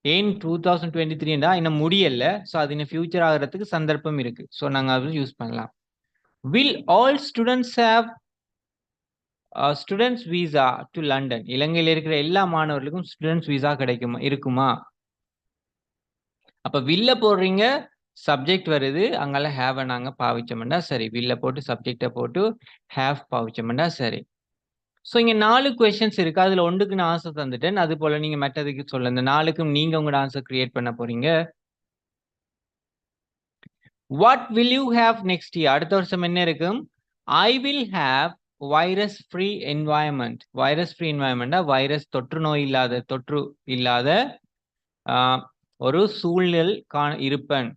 ஏன் 2023 இன்னும் முடியல. ஸோ அது இன்னும் ஃபியூச்சர் ஆகிறதுக்கு சந்தர்ப்பம் இருக்கு. ஸோ நாங்கள் அதை யூஸ் பண்ணலாம். Will all students have students visa to London? இலங்கையில் இருக்கிற எல்லா மாணவர்களுக்கும் ஸ்டூடெண்ட்ஸ் விசா இருக்குமா? அப்ப வில்ல போடுறீங்க, சப்ஜெக்ட் வருது, அங்கால ஹேவ் நாங்க பாவிச்சோம்னா சரி. வில்ல போட்டு சப்ஜெக்டை போட்டு ஹேவ் பாவிச்சோம்னா சரி. ஸோ இங்க 4 கொஸ்டின்ஸ் இருக்கு. அதுல ஒன்றுக்கு நான் ஆன்சர் தந்துட்டேன். அது போல நீங்க மற்றதுக்கு சொல்ல, இந்த 4க்கும் நீங்க உங்களோட ஆன்சர் கிரியேட் பண்ண போறீங்க. What will you have next year? அடுத்த வருஷம் என்ன இருக்கும்? I will have virus free environment. Virus free என்வாயன்மெண்டா வைரஸ் தொற்று இல்லாத ஒரு சூழ்நிலை இருப்பேன்.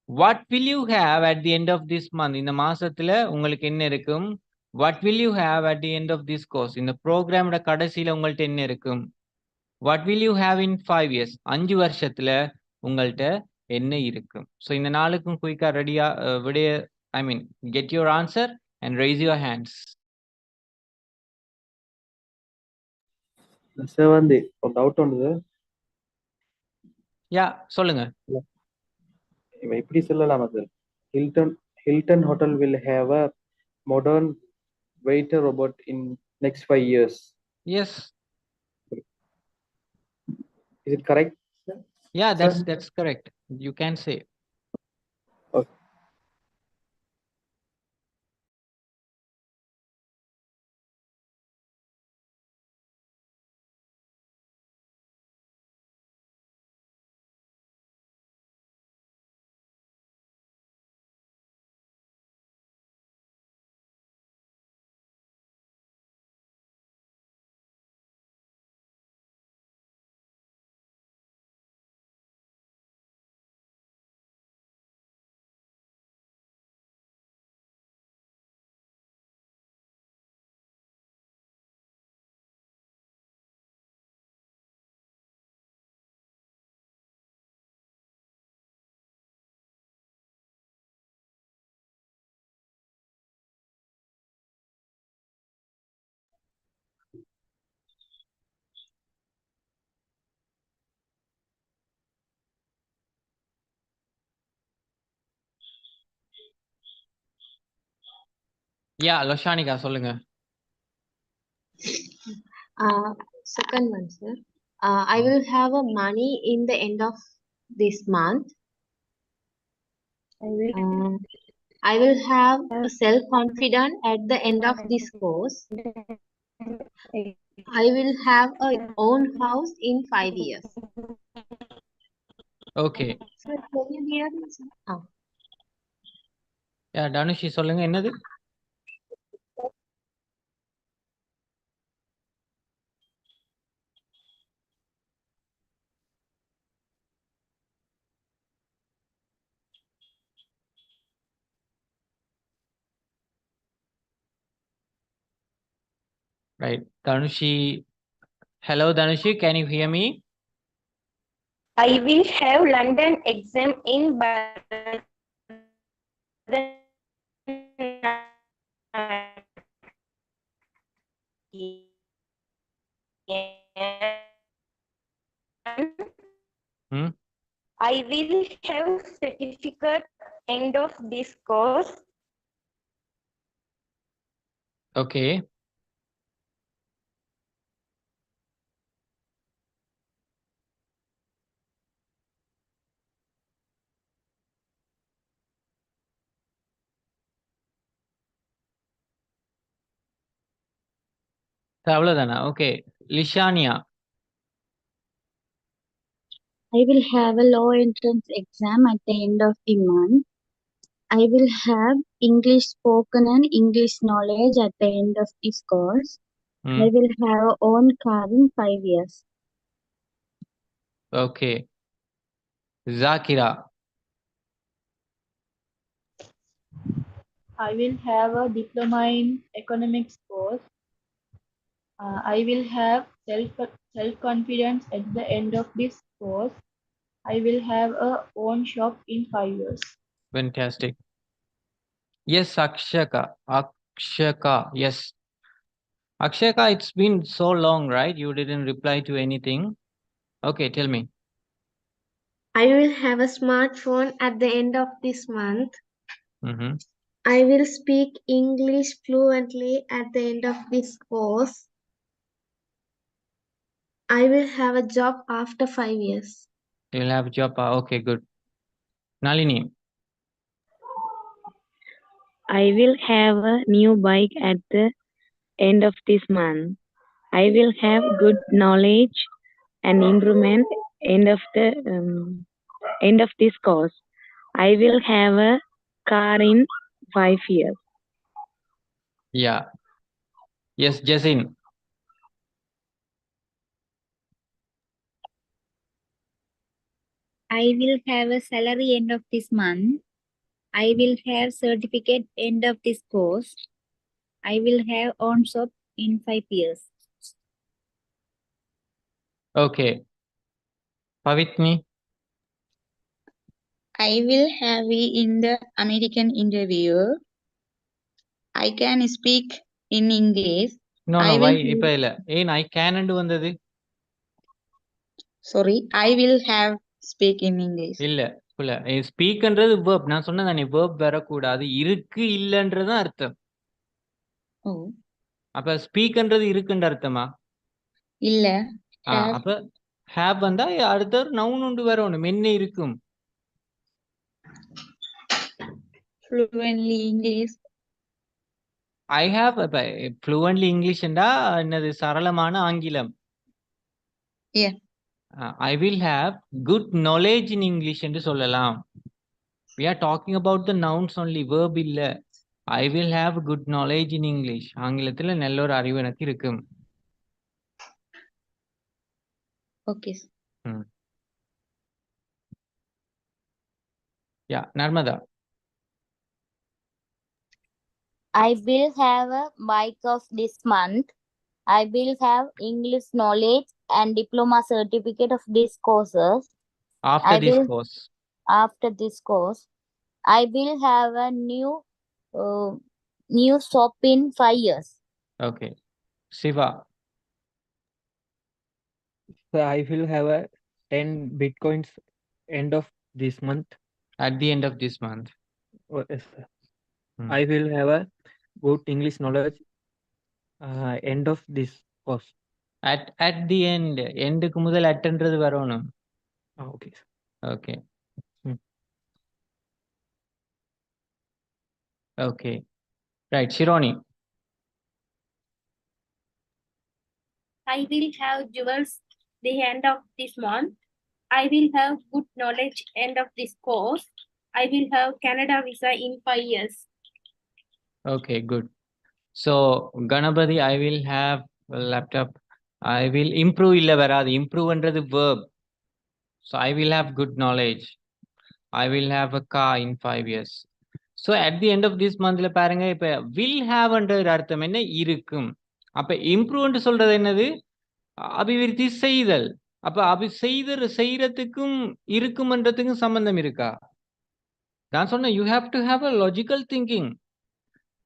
What will you have at the end of this month? இந்த மாசத்துல உங்களுக்கு என்ன இருக்கும்? What will you have at the end of this course? இந்த ப்ரோக்ராமோட கடைசியில உங்கள்ட்ட என்ன இருக்கும்? What will you have in 5 years? 5 வருஷத்துல உங்கள்ட்ட என்ன இருக்கும்? ஸோ இந்த 4க்கும் குயிக்கா ரெடியா விடைய get your answer and raise your hands. Sir வந்து ஒரு டவுட் வந்தது. யா சொல்லுங்க. இப்படி சொல்லலாமா sir? Hilton hotel will have a modern waiter robot in next 5 years. Yes. Is it correct? Yeah, that's correct. You can say. Okay. யா லோஷானிகா சொல்லுங்க. Second one, sir. I will have a money in the end of this month. I will have a self-confidence at the end of this course. I will have a own house in 5 years. Okay. So can you hear me? Yeah, Danushi சொல்லுங்க என்னது? Right. Danushi. Hello, Danushi. Can you hear me? I will have London exam in Hmm? I will have certificate end of this course. Okay. அவ்வளவுதானா? Okay. Lishania. I will have a law entrance exam at the end of the month. I will have English spoken and English knowledge at the end of this course. I will have own car in 5 years. Okay. Zakira. I will have a diploma in economics course. I will have self-confidence at the end of this course. I will have a own shop in 5 years. Fantastic. Yes, Akshaka. Akshaka. Yes. Akshaka, it's been so long, right? You didn't reply to anything. Okay, tell me. I will have a smartphone at the end of this month. Mm-hmm. I will speak English fluently at the end of this course. I will have a job after 5 years. You'll have a job. Okay, good. Nalini. I will have a new bike at the end of this month. I will have good knowledge and improvement end of this course. I will have a car in 5 years. Yeah. Yes, Jasin. I will have a salary end of this month. I will have certificate end of this course. I will have own shop in 5 years. Okay. Pavitni. I will have it in the American interview. I can speak in English. No, I no, why? will இப்ப இல்ல. ஏன் I can and வந்தது? sorry, I will have speak in English. இல்ல. இல்ல. ஸ்பீக்ன்றது verb. நான் சொன்னதானே verb வரக்கூடாது. இருக்கு இல்லன்றதுதான் அர்த்தம். ஓ. அப்ப ஸ்பீக்ன்றது இருக்குன்ற அர்த்தமா? இல்ல. அப்ப have வந்தா அடுத்த ஒரு noun உண்டு வரணும். என்ன இருக்கும்? Fluently English. I have fluently English என்றா என்னது சரளமான ஆங்கிலம். Yeah. I will have good knowledge in English என்று சொல்லலாம். We are talking about the nouns only, verb இல்ல. I will have good knowledge in English. ஆங்கிலத்துல நல்ல ஒரு அறிவு எனக்கு இருக்கும். Okay. Yeah, Narmada. I will have a bike of this month. I will have English knowledge and diploma certificate of these courses. After this course. After this course, I will have a new shop in 5 years. Okay. Siva. So I will have a 10 bitcoins end of this month. At the end of this month. Oh, yes, sir. I will have a good English knowledge end of this course. At the end. Endக்கு முதல் atன்றது வரணும். Okay. Okay. Okay. Right. Shironi. I will have jewels the end of this month. I will have good knowledge end of this course. I will have Canada visa in 5 years. Okay, good. So, Ganapati, I will have a laptop. I will improve illa varadu. Improve under the verb. So, I will have good knowledge. I will have a car in 5 years. So, at the end of this month, பாருங்க இப்ப will have என்ற அர்த்தம் என்ன இருக்கும். அப்ப improve என்று சொல்றது என்னது அபிவிருத்தி செய்தல். அப்ப செய்யறதுக்கும் இருக்கும்ன்றதுக்கும் சம்பந்தம் இருக்கா? நான் சொன்னேன் you have to have a logical thinking.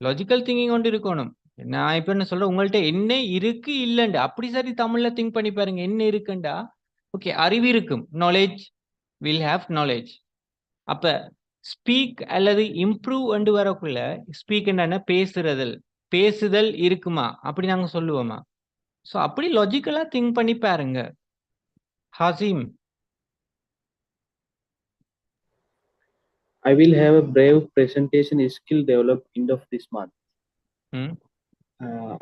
Logical thinking கொண்டு இருக்கணும். நான் இப்ப என்ன சொல்றேன் உங்கள்ட்ட என்ன இருக்கு இல்லைண்டு அப்படி சரி தமிழ்ல திங்க் பண்ணி பாருங்க என்ன இருக்குண்டா ஓகே அறிவு இருக்கும் நாலேஜ் வில் ஹேவ் நாலேஜ். அப்ப ஸ்பீக் அல்லது இம்ப்ரூவ் என்று வரக்குள்ள ஸ்பீக் என்ன பேசுதல் இருக்குமா அப்படி நாங்க சொல்லுவோமா? ஸோ அப்படி லாஜிக்கலா திங்க் பண்ணி பாருங்க. Hasim. I will have a brave presentation skill developed end of this month.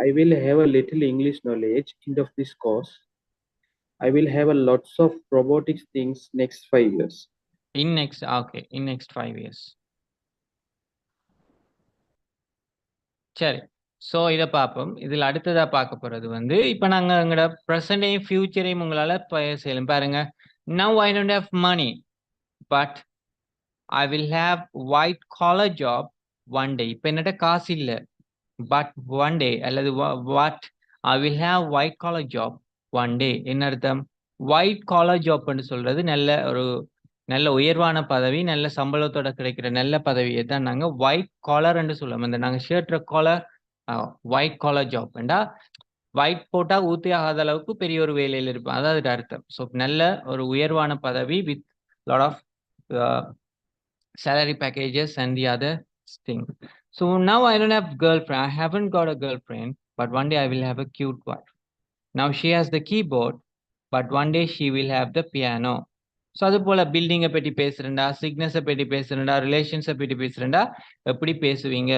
I will have a little English knowledge end of this course. I will have a lots of robotics things next 5 years. In next 5 years. சரி. So இதை பார்ப்போம். இதில் அடுத்ததா பார்க்க போறது வந்து இப்போ நாங்க எங்களோட ப்ரெசன்டையும் ஃபியூச்சரையும் உங்களால செய்யலாம் பாருங்க. Now I don't have money, but I will have white collar job one day. இப்போ என்னட்ட காசு இல்ல, but one day அல்லது what I will have white collar job one day. என்ன அர்த்தம்? white collar job ன்னு சொல்றது நல்ல உயர்வான பதவி, நல்ல சம்பளத்தோட கிடைக்கிற நல்ல பதவியை தான் நாங்க ஒயிட் காலர் என்று சொல்லுவோம். இந்த நாங்க ஷர்ட்ற காலர் ஒயிட் காலர் ஜாப் வேண்டா ஒயிட் போட்டா ஊத்தி ஆகாத அளவுக்கு பெரிய ஒரு வேலையில் இருப்போம், அதாவது அர்த்தம். ஸோ நல்ல ஒரு உயர்வான பதவி with lot of salary packages and the other thing. So now I don't have girlfriend. I haven't got a girlfriend, but one day I will have a cute wife. Now she has the keyboard, but one day she will have the piano. So அது போல் பில்டிங்கை பற்றி பேசுகிறேன்டா, சிக்னஸை பற்றி பேசுகிறேன்டா, ரிலேஷன்ஸை பற்றி பேசுகிறேன்டா, எப்படி பேசுவீங்க?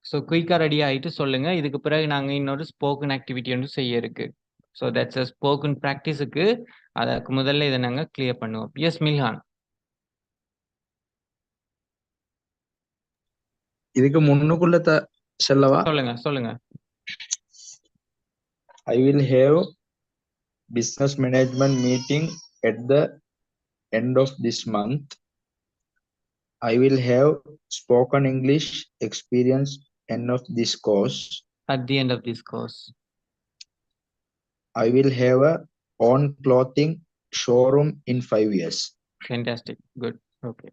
So குயிக்காக ready ஆகிட்டு சொல்லுங்கள். இதுக்கு பிறகு நாங்கள் இன்னொரு ஸ்போக்கன் ஆக்டிவிட்டி ஒன்று செய்ய இருக்கு. ஸோ தட்ஸ் அ ஸ்போக்கன் ப்ராக்டிஸுக்கு அதுக்கு முதல்ல இதை நாங்கள் கிளியர் பண்ணுவோம். எஸ் மில்ஹான். இதுக்கு முன்னுக்குள்ள சொல்லவா? சொல்லுங்க. I will have business management meeting at the end of this month. I will have spoken English experience end of this course. At the end of this course. I will have a own clothing showroom in 5 years. Fantastic. Good. Okay.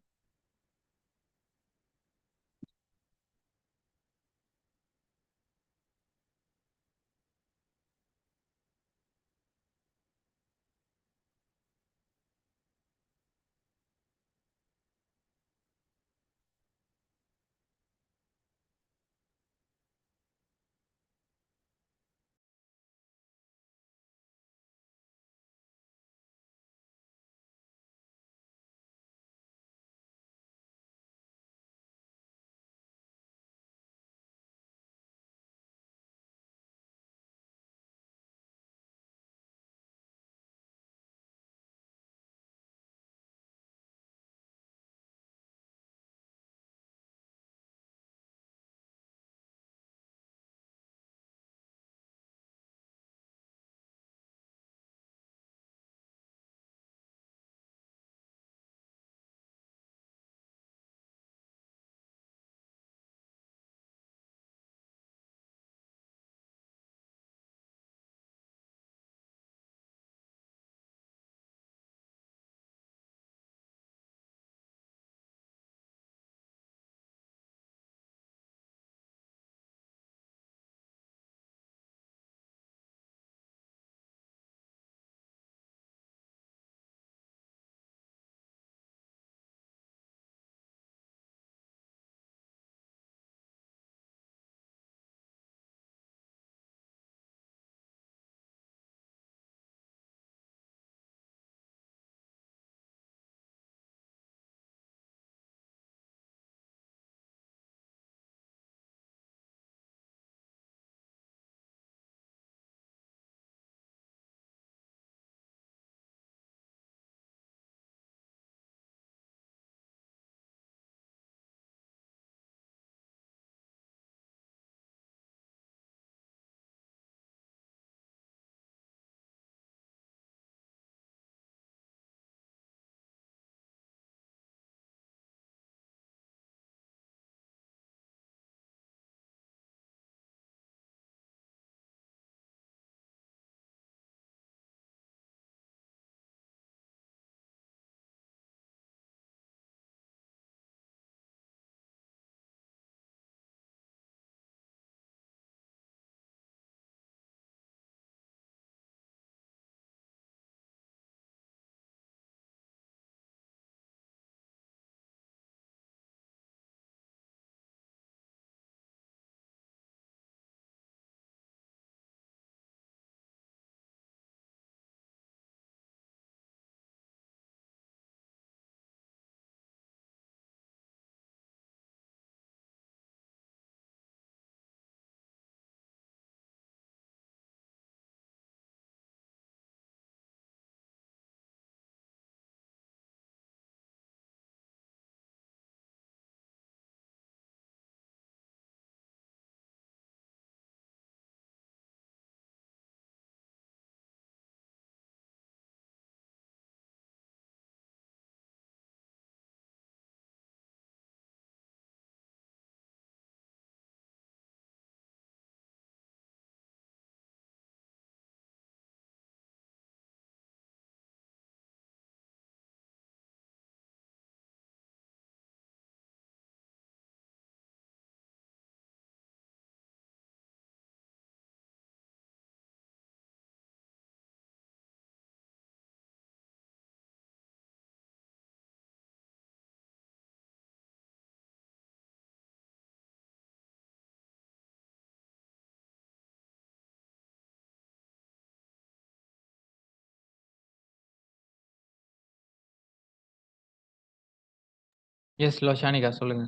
Yes Loshanika சொல்லுங்க.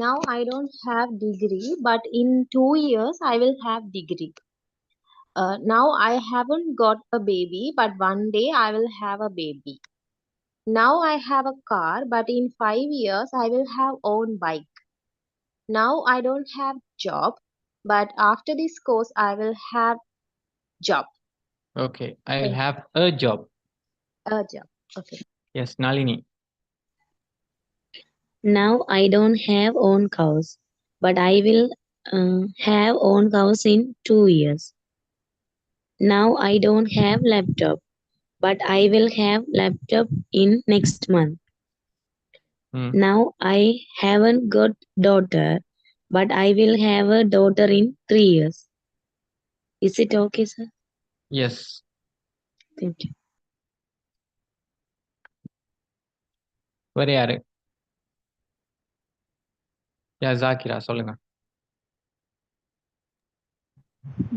Now I don't have degree, but in 2 years I will have degree. Now I haven't got a baby, but one day I will have a baby. Now I have a car, but in 5 years I will have own bike. Now I don't have job, but after this course I will have job. Okay, I will have a job. A job. Okay. Yes, Nalini. Now I don't have own cows, but I will have own cows in 2 years. Now I don't have laptop, but I will have laptop in next month. Now I haven't got daughter, but I will have a daughter in 3 years. Is it okay, sir? Yes. Thank you. வேற யாரு? யா ஜாக்கிரா சொல்லுங்க.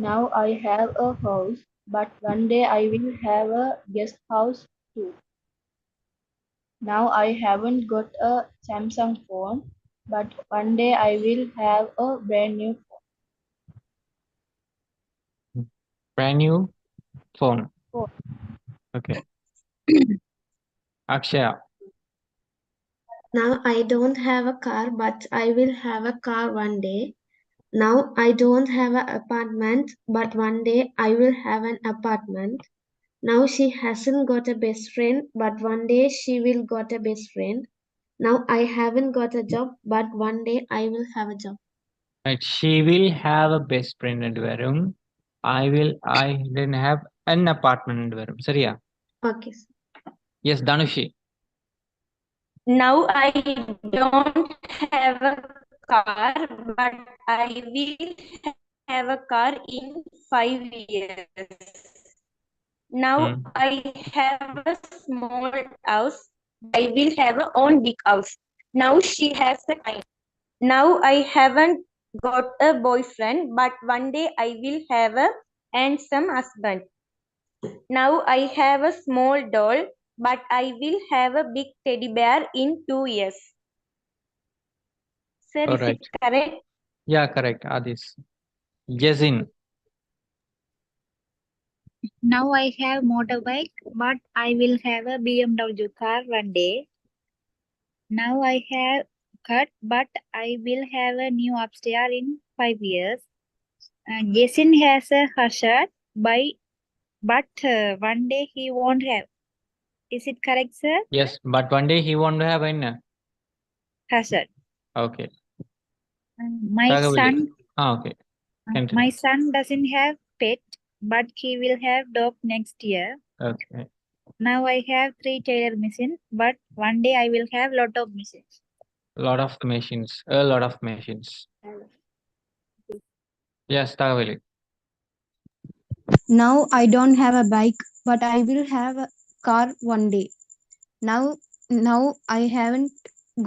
Now I have a house, but one day I will have a guest house too. Now I haven't got a Samsung phone, but one day I will have a brand new phone. Brand new phone. Phone. Okay. Akshaya. Now I don't have a car, but I will have a car one day. Now I don't have an apartment, but one day I will have an apartment. Now she hasn't got a best friend, but one day she will got a best friend. Now I haven't got a job, but one day I will have a job. Right. She will have a best friend and verum. I didn't have an apartment and verum. சரியா? Okay. Yes, Dhanushi. Now I don't have a car, but I will have a car in 5 years. Now I have a small house. I will have a own big house. Now she has a kind. Now I haven't got a boyfriend, but one day I will have a handsome husband. Now I have a small doll, but I will have a big teddy bear in 2 years. Sir, All is right. it correct? Yeah, correct. Adis. Jezin. Now I have motorbike, but I will have a BMW car one day. Now I have cut, but I will have a new upstairs in 5 years. Jason has a hazard, but one day he won't have. Is it correct, sir? Yes, but one day he won't have an Hazard. Okay. My son, okay. my Continue. son doesn't have pet, but he will have dog next year. Okay. Now I have 3 tailor machines, but one day I will have lot of machines. A lot of machines. Yes, Tagavali. Now I don't have a bike, but I will have a car one day. Now I haven't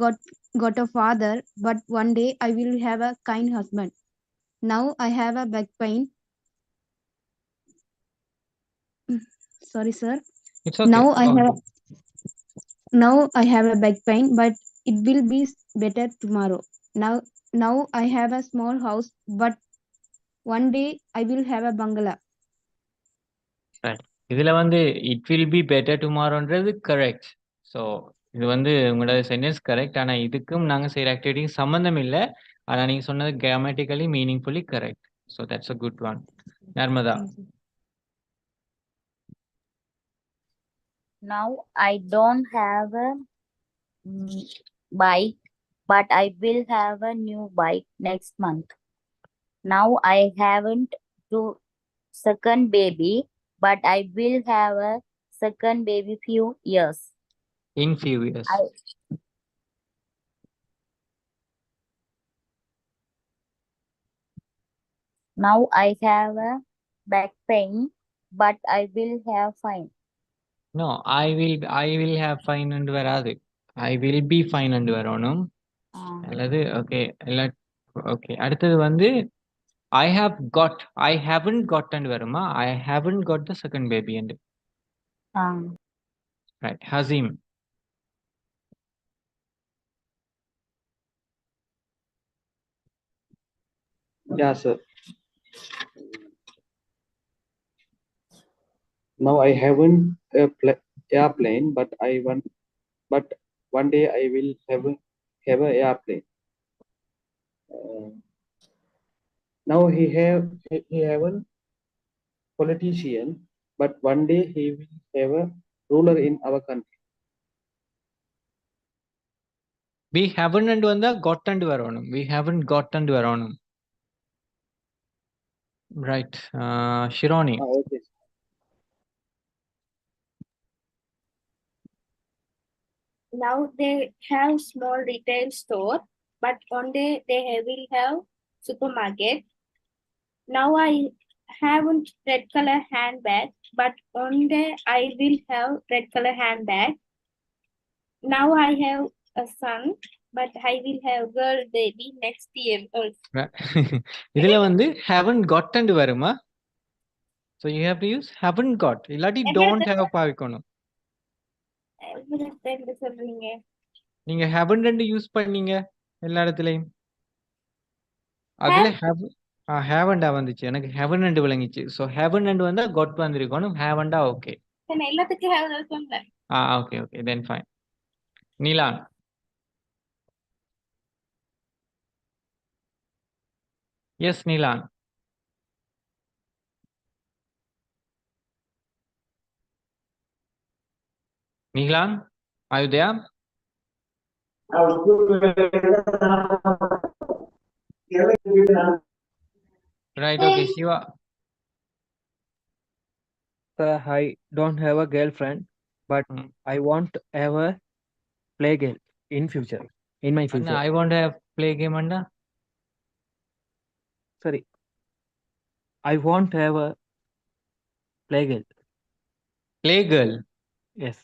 got a father, but one day I will have a kind husband. Now I have a back pain. Sorry, sir. It's okay. Now I have a back pain, but it will be better tomorrow. Now I have a small house, but one day I will have a bungalow. Right. இதுல வந்து it will be better டுமாரோன்றது correct. So இது வந்து உங்களோட sentence correct. ஆனா இதுக்கும் நாங்க செய்யற ஆக்டிவிட்டிக்கு சம்பந்தம் இல்லை. ஆனா நீங்க சொன்னது grammatically meaningfully correct. So that's a good one. Narmada. Now I don't have a bike, but I will have a new bike next month. Now I haven't do second baby, but I will have a second baby few years. In few years. Now I have a back pain, but I will have fine. No, I will have fine and வராது. I will be fine and வரணும். அல்லது okay okay. அடுத்தது வந்து I haven't got and வருமா? I haven't got the second baby and Right. Hazim. Yeah, sir. Now I haven't a airplane, but one day I will have a airplane. Now he haven't politician, but one day he will have a ruler in our country. We haven't and vanda gotten to varanum. We haven't gotten to varanum. Right. Shironi. Okay. Now they have small retail store, but one day they will have supermarket. Now I haven't red color handbag, but one day I will have red color handbag. Now I have a son, but I will have girl baby next year also. இதுல வந்து haven't gotten to வருமா? So you have to use haven't got. இல்லாட்டி don't have பாவிக்கணும். என்ன சொல்றீங்க? நீங்க haven't and use பண்ணீங்க எல்லா இடத்துலயும். அதுல haven't வந்துச்சு. எனக்கு haven't and விளங்கிச்சு. So haven't and வந்தா got வந்திருக்கணும். haven't okay. நான் எல்லாத்துக்கும் have சொன்னேன். Okay. Then fine. Nilan. Yes, Nilan. Nilan, are you there? Right, okay, Shiva. Sir, I don't have a girlfriend, but I want to have a play game in future. In my future. I want to have play game anda. Sorry. I want to have a play girl. Play girl? Yes.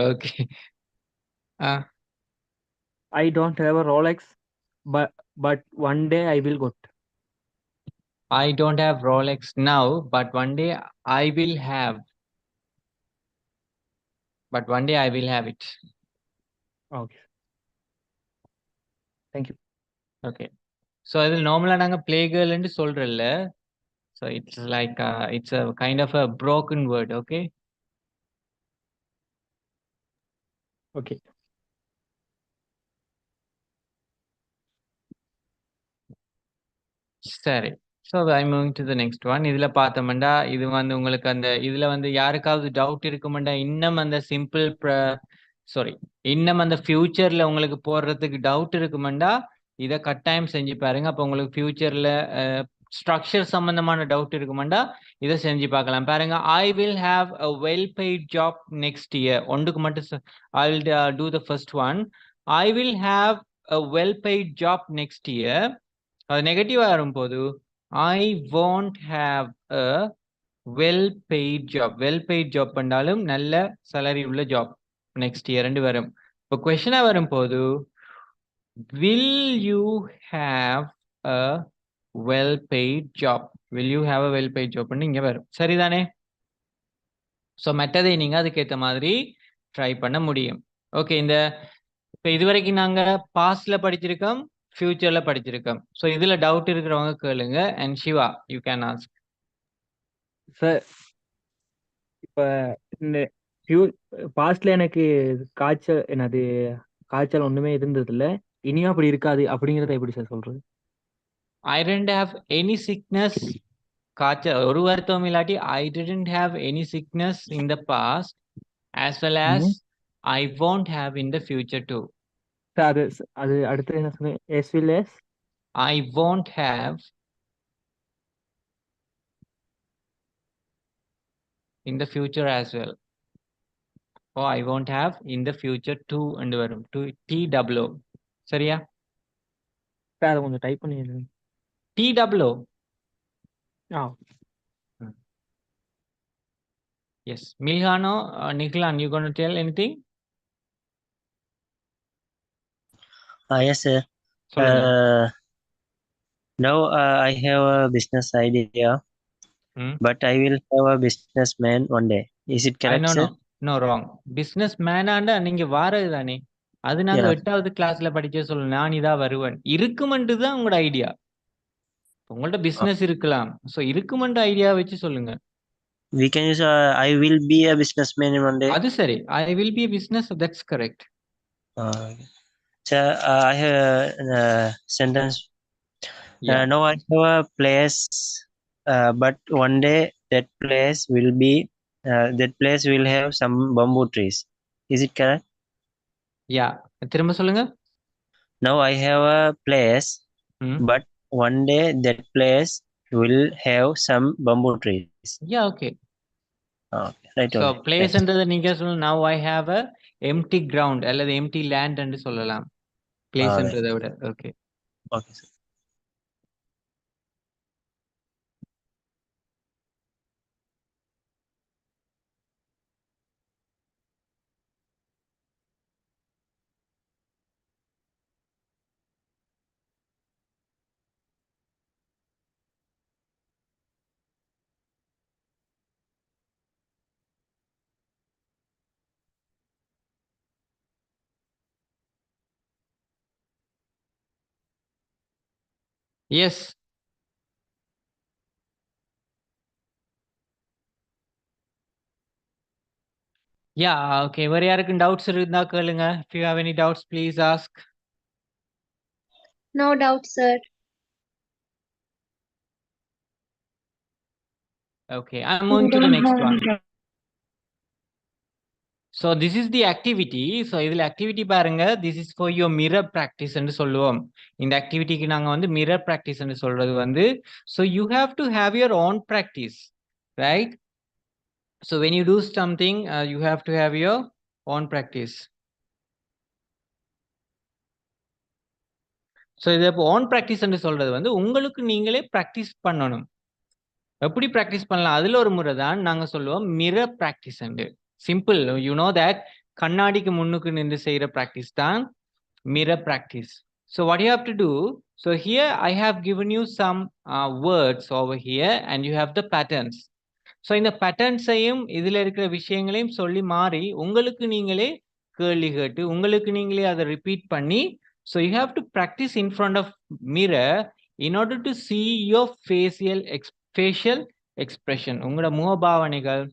Okay. I don't have a Rolex, but one day I will got. I don't have Rolex now, but one day I will have. But one day I will have it. Okay. Thank you. Okay. So இதில் நார்மலா நாங்க play girl ன்னு சொல்றல்ல. So it's like it's a kind of a broken word, okay? Okay. சரி. So I'm moving to the next one. இதுல பார்த்தோம்னா இது வந்து உங்களுக்கு அந்த இதுல வந்து யாருக்காவது டவுட் இருக்குமெண்டா இன்னும் அந்த சிம்பிள் இன்னும் அந்த ஃபியூச்சர்ல உங்களுக்கு போடுறதுக்கு டவுட் இருக்குமெண்டா இதை கட்டாயம் செஞ்சு பாருங்க. அப்போ உங்களுக்கு ஃபியூச்சர்ல ஸ்ட்ரக்சர் சம்பந்தமான டவுட் இருக்குமெண்டா இதை செஞ்சு பார்க்கலாம். பாருங்க, I will have a well paid job next year. ஒன்றுக்கு மட்டும் I'll do the first one. I will have a well paid job next year. அது நெகட்டிவா வரும்போது I won't have a well paid job. Well paid job பண்ணாலும் நல்ல salary உள்ள job next year ரெண்டு வரும். இப்போ கொஸ்டினா வரும்போது will you have a well paid job? Will you have a well paid job ன்னு இங்க வரும். சரிதானே? ஸோ மற்றதை நீங்க அதுக்கேற்ற மாதிரி ட்ரை பண்ண முடியும். ஓகே, இந்த இப்போ இதுவரைக்கும் நாங்க பாஸ்ட்ல படிச்சிருக்கோம், ஃபியூச்சர்ல படிச்சிருக்கோம். ஸோ இதுல டவுட் இருக்கிறவங்க கேளுங்க. And Shiva, you can ask. Sir, இப்போ இந்த பாஸ்ட்ல எனக்கு காய்ச்சல் ஒண்ணுமே இருந்தது இல்ல, இனியும் அப்படி இருக்காது அப்படிங்கறத எப்படி சார் சொல்றது? I didn't have any sickness. காய்ச்சல் ஒரு வருத்தம் இல்லாட்டி I didn't have any sickness in the past as well as I won't have in the future too. அது அடுத்து என்ன சொன்னேன்? as well as I won't have in the future as well. Oh, I won't have in the future too and வரும். TW. சரியா? அதை கொஞ்சம் type பண்ணி TW. Yes. Milhano, Niklan, you going to tell anything? Yes, sir. Now I have a business idea, but I will have a businessman one day. Is it correct, sir? No. No wrong. Business மேனாண்டா நீங்க வாரது தானே. அது நாங்க Yeah. 8வது கிளாஸ்ல படிச்சே சொல்லணும். நான் இதா வருவேன். இருக்குமென்று தான் உங்களோட ஐடியா. உங்கள்ட்ட பிசினஸ் இருக்கலாம். சோ இருக்குமென்ற ஐடியா வச்சு சொல்லுங்க. We can use I will be a businessman in one day. அது சரி. I will be a business. That's correct. So I have a sentence. Yeah. Now I have a place, but one day that place will be have some bamboo trees. Is it correct? Yeah. திரும்ப சொல்லுங்க. Now I have a place, but one day that place will have some bamboo trees. Yeah, okay. Okay, right. So only. place என்றது நீங்க சொல்லணும். Now I have a empty ground அல்லது empty land என்று சொல்லலாம். Place என்றதை விட. Okay. Okay, sir. Yes. Yeah, okay. வேற யாருக்கும் doubts இருந்தா கேளுங்க. If you have any doubts, please ask. No doubt, sir. Okay, I'm moving to the next one. So this is the activity. So இதுல activity பாருங்க. This is for your mirror practice என்று சொல்லுவோம். இந்த activityக்கு நாங்க வந்து mirror practice என்று சொல்றது வந்து, so you have to have your own practice, right? So when you do something, you have to have your own practice. So இது own practice என்று சொல்றது வந்து உங்களுக்கு நீங்களே practice பண்ணணும். எப்படி practice பண்ணலாம்? அதுல ஒரு முறை தான் நாங்க சொல்லுவோம் mirror practice என்று. Simple. You know that கண்ணாடிக்கு முன்னுக்கு நின்று செய்யற practice தான் mirror practice. So what you have to do, so here I have given you some words over here and you have the patterns. So இந்த patterns-ஐயும் இதுல இருக்கிற விஷயங்களையும் சொல்லி மாறி உங்களுக்கு நீங்களே கேள்வி கேட்டு உங்களுக்கு நீங்களே அதை repeat பண்ணி, so you have to practice in front of mirror in order to see your facial expression. உங்களோட முகபாவனைகள்,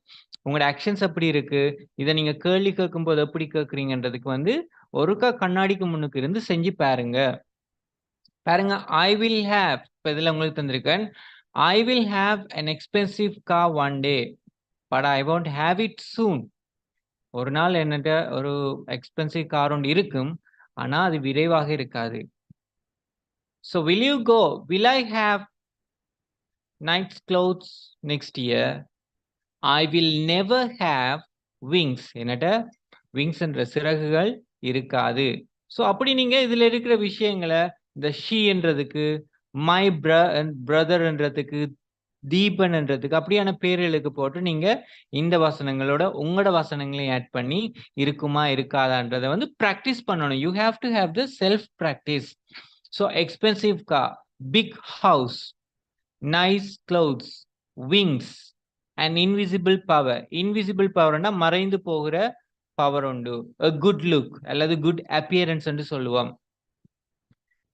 உங்களோட ஆக்ஷன்ஸ் எப்படி இருக்கு, இதை நீங்க கேள்வி கேட்கும்போது எப்படி கேட்குறீங்கன்றதுக்கு வந்து ஒருக்கா கண்ணாடிக்கு முன்னுக்கு இருந்து செஞ்சு பாருங்க. பாருங்க, I will have, இப்ப இதுல உங்களுக்கு தந்திருக்கேன், I will have an expensive car one day, but I won't have it soon. ஒரு நாள் என்னட்ட ஒரு எக்ஸ்பென்சிவ் கார் ஒன்று இருக்கும், ஆனா அது விரைவாக இருக்காது. So will you go? Will I have nice clothes next year? I will never have wings. என்னட்ட wings என்ற சிறகுகள் இருக்காது. So அப்படி நீங்க இதுல இருக்கிற விஷயங்களை இந்த she என்றதுக்கு, my brother என்றதுக்கு, தீபன் என்றதுக்கு அப்படியான பேர்களுக்கு போட்டு நீங்க இந்த வசனங்களோட உங்களோட வசனங்களையும் ஆட் பண்ணி இருக்குமா இருக்காதான்றதை வந்து பிராக்டிஸ் பண்ணணும். You have to have the self practice. So expensive car, big house, nice clothes, wings and invisible power. Invisible பவர்னா மறைந்து போகிற பவர் உண்டு. குட் லுக் அல்லது குட் அப்பியரன்ஸ் என்று சொல்லுவோம்.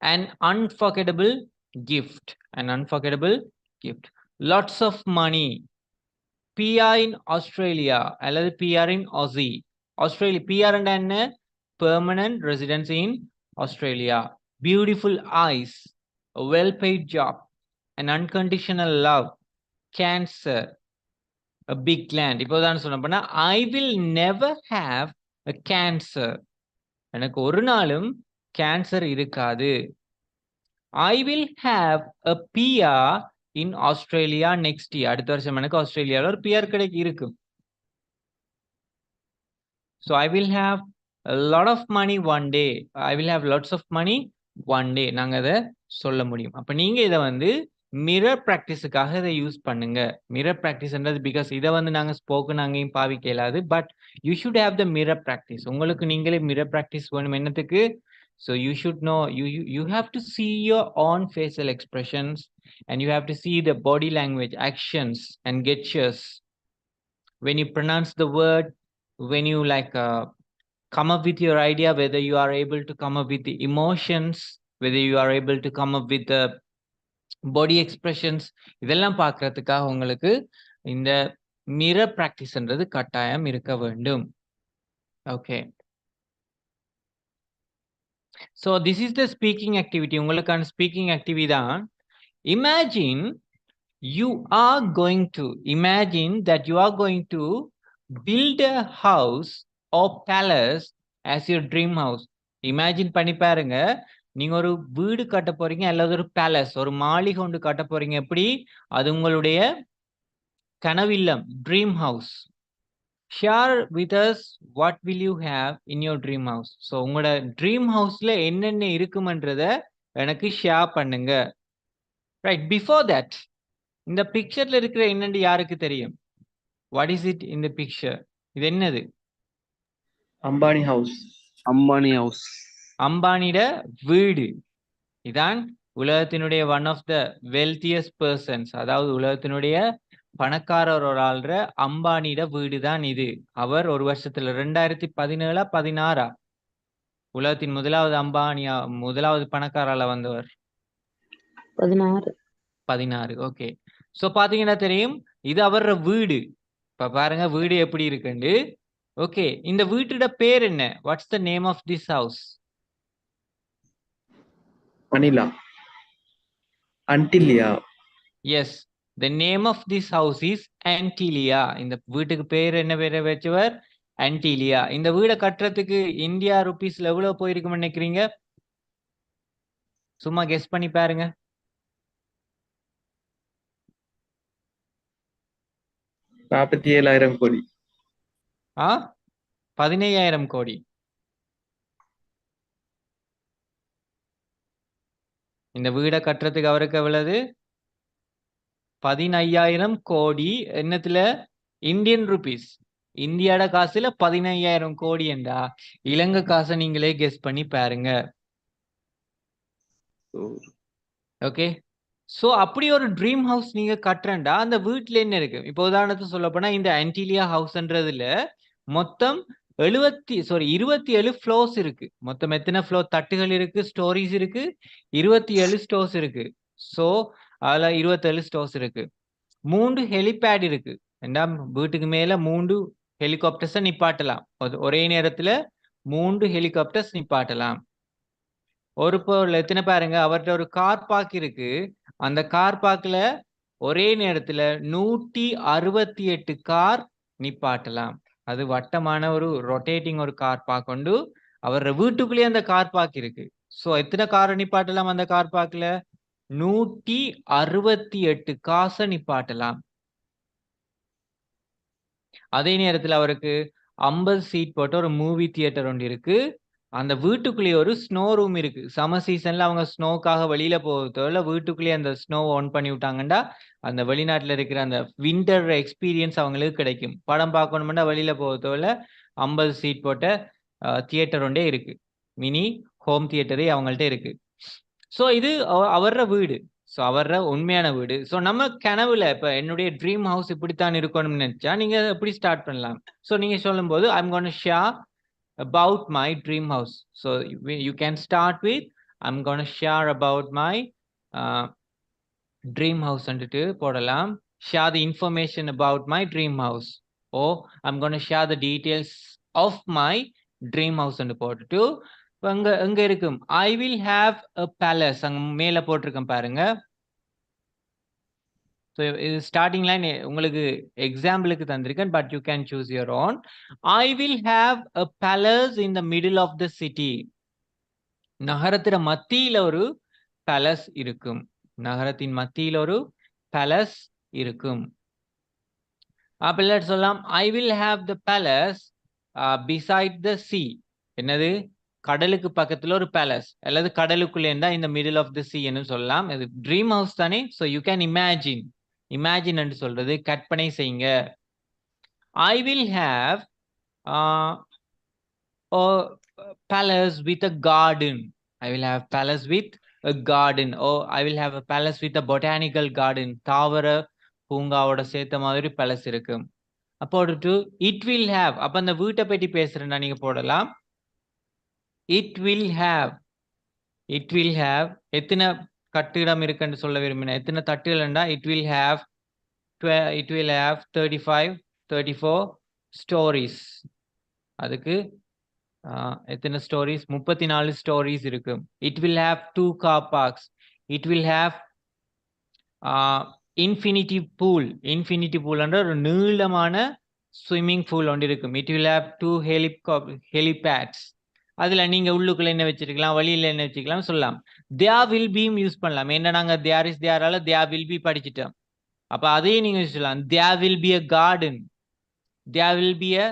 An unforgettable gift. An unforgettable gift. Lots of money. PR in Australia அல்லது PR in Aussie. Australia PR என்ன? Permanent residence in Australia. Beautiful eyes. A well-paid job. An unconditional love. Cancer. A big land. இப்போதான் சொன்ன போனா I will never have a cancer. எனக்கு ஒரு நாளும் cancer இருக்காது. I will have a PR in Australia next year. அடுத்த வருஷம் எனக்கு ஆஸ்திரேலியாவில் ஒரு PR கிடைக்கு இருக்கும். So I will have a lot of money one day. I will have lots of money one day. நாங்க அதை சொல்ல முடியும். அப்ப நீங்க இதை வந்து மிரர் பிராக்டிஸுக்காக இதை யூஸ் பண்ணுங்க. மிரர் பிராக்டிஸ்ன்றது பிகாஸ் இதை வந்து நாங்க ஸ்போக்கன் அங்கேயும் பாவிக்க இயலாது. But you should have the mirror practice. உங்களுக்கு நீங்களே மிரர் பிராக்டிஸ் வேணும். என்னத்துக்கு? So you should know, you have to see your own facial expressions and you have to see the body language, actions and gestures. When you pronounce the word, when you like come up with your idea, whether you are able to come up with the emotions, whether you are able to come up with the body expressions, இதெல்லாம் பார்க்கறதுக்காக உங்களுக்கு இந்த mirror பிராக்டிஸ்ன்றது கட்டாயம் இருக்க வேண்டும். Okay, so this is the speaking activity. உங்களுக்கான speaking activity தான். Imagine that you are going to build a house or palace as your dream house. Imagine பண்ணி பாருங்க, நீங்க ஒரு வீடு கட்ட போறீங்க அல்லது ஒரு பேலஸ், ஒரு மாளிகை ஒன்று கட்ட போறீங்க. எப்படி? அது உங்களுடைய கனவில்லம், dream house. Share with us what will you have in your dream house. So உங்களோட ட்ரீம் ஹவுஸ்ல என்னென்ன இருக்குமன்றத எனக்கு ஷேர் பண்ணுங்க. ரைட், பிஃபோர் தட் இந்த பிக்சர்ல இருக்கிற என்னன்னு யாருக்கு தெரியும்? What is it in the picture? இது என்னது? அம்பானி ஹவுஸ். அம்பானி ஹவுஸ், அம்பானியோட வீடு. இதான் உலகத்தினுடைய one of the wealthiest persons, அதாவது உலகத்தினுடைய பணக்காரர் ஒரு ஆள்ற அம்பானியோட வீடு தான் இது. அவர் ஒரு வருஷத்துல 2017-16 உலகத்தின் முதலாவது பணக்காரால வந்தவர் 16. ஓகே, ஸோ பாத்தீங்கன்னா தெரியும், இது அவர வீடு. இப்ப பாருங்க வீடு எப்படி இருக்குண்டு. ஓகே, இந்த வீட்டோட பேர் என்ன? What's the name of this house? Manila, Antilia. Yes, the name of this house is Antilia. இந்த வீட்டுக்கு பேர் என்ன பேரை வச்சவர்? ஆன்டிலியா. இந்த வீடை கட்டுறதுக்கு இந்தியா ருபீஸ்ல எவ்வளவு போயிருக்குன்னு நினைக்கிறீங்க? சும்மா கெஸ் பண்ணி பாருங்க. 47,000 கோடி. 15,000 கோடி. இந்த வீடை கட்டுறதுக்கு அவருக்கு எவ்வளவு? 15,000 கோடி. என்னத்துல? Indian rupees. இந்தியாட காசுல 15,000 கோடி என்றா இலங்கை காசை நீங்களே கெஸ் பண்ணி பாருங்க. ஓகே, சோ அப்படி ஒரு ட்ரீம் ஹவுஸ் நீங்க கட்டுறேன்டா அந்த வீட்டுல என்ன இருக்கு? இப்போ உதாரணத்துக்கு சொல்ல போனா இந்த ஆன்டிலியா ஹவுஸ்ன்றதுல மொத்தம் 27 ஃப்ளோர்ஸ் இருக்கு. மொத்தம் எத்தனை ஃப்ளோர்? தட்டுகள் இருக்கு, ஸ்டோரிஸ் இருக்கு, 27 ஸ்டோர்ஸ் இருக்கு. சோ அதுல 27 ஸ்டோர்ஸ் இருக்கு. 3 ஹெலிபேட் இருக்கு. வீட்டுக்கு மேல 3 ஹெலிகாப்டர்ஸை நிப்பாட்டலாம். ஒரே நேரத்துல 3 ஹெலிகாப்டர்ஸ் நிப்பாட்டலாம். ஒரு பொருள் எத்தனை பாருங்க, அவர்கிட்ட ஒரு கார் பார்க் இருக்கு. அந்த கார் பார்க்ல ஒரே நேரத்துல 168 கார் நிப்பாட்டலாம். அது வட்டமான ஒரு ரொட்டேட்டிங் ஒரு கார் பார்க் கொண்டு அவர் வீட்டுக்குள்ளேயே அந்த கார் பார்க் இருக்கு. சோ எத்தனை காரை நிப்பாட்டலாம் அந்த கார் பார்க்ல? 168 காசை நிப்பாட்டலாம். அதே நேரத்துல அவருக்கு 50 சீட் போட்ட ஒரு மூவி தியேட்டர் ஒன்று இருக்கு. அந்த வீட்டுக்குள்ளேயே ஒரு ஸ்னோ ரூம் இருக்கு. சம்மர் சீசன்ல அவங்க ஸ்னோக்காக வெளியில போகிறதோட வீட்டுக்குள்ளேயே அந்த ஸ்னோ ஆன் பண்ணி விட்டாங்கன்னா அந்த வெளிநாட்டுல இருக்கிற அந்த விண்டர் எக்ஸ்பீரியன்ஸ் அவங்களுக்கு கிடைக்கும். படம் பார்க்கணும்னா வெளியில போகிறதோட 50 சீட் போட்ட தியேட்டர் ஒன்றே இருக்கு. மினி ஹோம் தியேட்டரே அவங்கள்ட்ட இருக்கு. ஸோ இது அவர வீடு. ஸோ அவர உண்மையான வீடு. ஸோ நம்ம கனவுல இப்ப என்னுடைய ட்ரீம் ஹவுஸ் இப்படித்தான் இருக்கணும்னு நினைச்சா நீங்க எப்படி ஸ்டார்ட் பண்ணலாம்? ஸோ நீங்க சொல்லும் போது I'm gonna share about my dream house. So you can start with I'm going to share about my dream house and போடலாம். Share the information about my dream house. Or I'm going to share the details of my dream house and போட்டுட்டு அங்க இருக்கும் I will have a palace. அங்க மேல போட்டிருக்கேன் பாருங்க. So starting line உங்களுக்கு எக்ஸாம்பிளுக்கு தந்திருக்கேன், but you can choose your own. I will have a palace in the middle of the city. நகரத்தின் மத்தியில ஒரு பேலஸ் இருக்கும். நகரத்தின் மத்தியில ஒரு பேலஸ் இருக்கும். அப்ப சொல்லலாம் I will have the palace beside the sea. என்னது? கடலுக்கு பக்கத்துல ஒரு பேலஸ் அல்லது கடலுக்குள்ளே இருந்தா இந்த middle of the sea ன்னு சொல்லலாம். இது ட்ரீம் ஹவுஸ் தானே. so you can imagine என்று சொல்றது கற்பனை செய்யுங்க. I will have a palace with a garden. I will have palace with a garden. Or I will have a palace with a botanical garden. தாவர பூங்காவோட சேர்த்த மாதிரி palace இருக்கு. போட்டுட்டு it will have அப்ப அந்த வீட்டை பற்றி பேசுறேன்னா நீங்க போடலாம் it will have எத்தனை கட்டிடம் இருக்குன்னு சொல்ல விரும்பினேன் எத்தனை தட்டுகள்ண்டா it will have 35 34 stories அதுக்கு எத்தனை ஸ்டோரிஸ் 34 ஸ்டோரிஸ் இருக்கு it will have 2 car parks it will have infinity pool என்ற ஒரு நீளமான ஸ்விம்மிங் பூல் ஒன்று இருக்கும் it will have 2 helipads அதுல நீங்க உள்ளுக்குள்ள என்ன வச்சிருக்கலாம் வெளியில என்ன வச்சிருக்கலாம் சொல்லலாம் there will be யூஸ் பண்ணலாம் என்ன நாங்க there is there ஆல there will be படிச்சிட்டோம் அப்ப அதையும் நீங்க சொல்லலாம் there will be a garden there will be a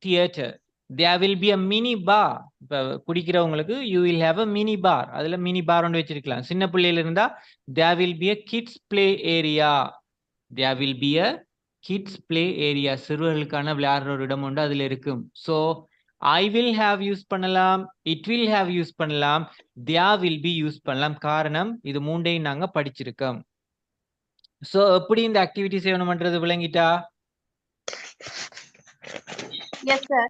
theater there will be a mini bar இப்ப குடிக்கிறவங்களுக்கு you will have a mini bar அதுல mini bar ஒன்று வச்சிருக்கலாம் சின்ன பிள்ளையில இருந்தா there will be a kids play area there will be a kids play area சிறுவர்களுக்கான விளையாடுற ஒரு இடம் உண்டு அதுல இருக்கும் so I will have use பண்ணலாம் it will have யூஸ் பண்ணலாம் there will be யூஸ் பண்ணலாம் காரணம் இது மூண்டையும் நாங்க படிச்சிருக்கோம் so எப்படி இந்த ஆக்டிவிட்டி செய்யணும்ன்றது விளங்கிட்டா Yes, sir.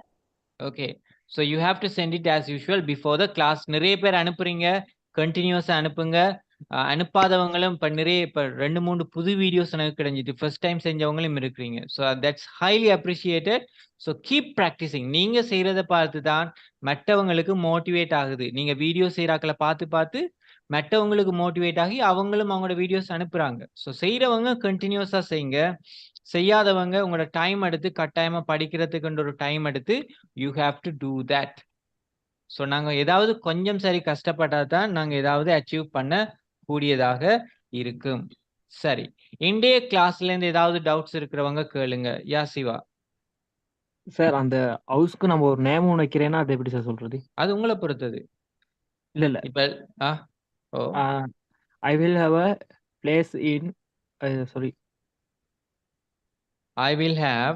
okay so you have to send it as usual before the class நிறைய பேர் அனுப்புறீங்க கண்டினியூஸா அனுப்புங்க அனுப்பாதவங்களும் இப்ப நிறைய இப்ப 2-3 புது வீடியோஸ் எனக்கு கிடைச்சிது ஃபர்ஸ்ட் டைம் செஞ்சவங்களும் இருக்கிறீங்க so that's highly appreciated so keep practicing நீங்க செய்யறத பார்த்து தான் மற்றவங்களுக்கு மோட்டிவேட் ஆகுது நீங்க வீடியோ செய்யறாக்களை பார்த்து மற்றவங்களுக்கு மோட்டிவேட் ஆகி அவங்களும் அவங்களோட வீடியோஸ் அனுப்புறாங்க ஸோ செய்யறவங்க கண்டினியூஸா செய்யுங்க செய்யாதவங்க உங்களோட டைம் எடுத்து கட்டாயமா படிக்கிறதுக்குன்ற ஒரு டைம் எடுத்து you have to do that so நாங்க ஏதாவது கொஞ்சம் சரி கஷ்டப்பட்டா தான் நாங்க ஏதாவது அச்சீவ் பண்ண கூடியதாக இருக்கும் சரி இன்றைய கிளாஸ்ல இருந்து ஏதாவது டவுட்ஸ் இருக்கிறவங்க கேளுங்க யா சிவா சார் அந்த ஹவுஸ்க்கு நம்ம ஒரு நேம் ஒன்று வைக்கிறேன்னா அது எப்படி சார் சொல்றது அது உங்களை பொறுத்தது இல்ல இப்ப I will have a place in sorry I will have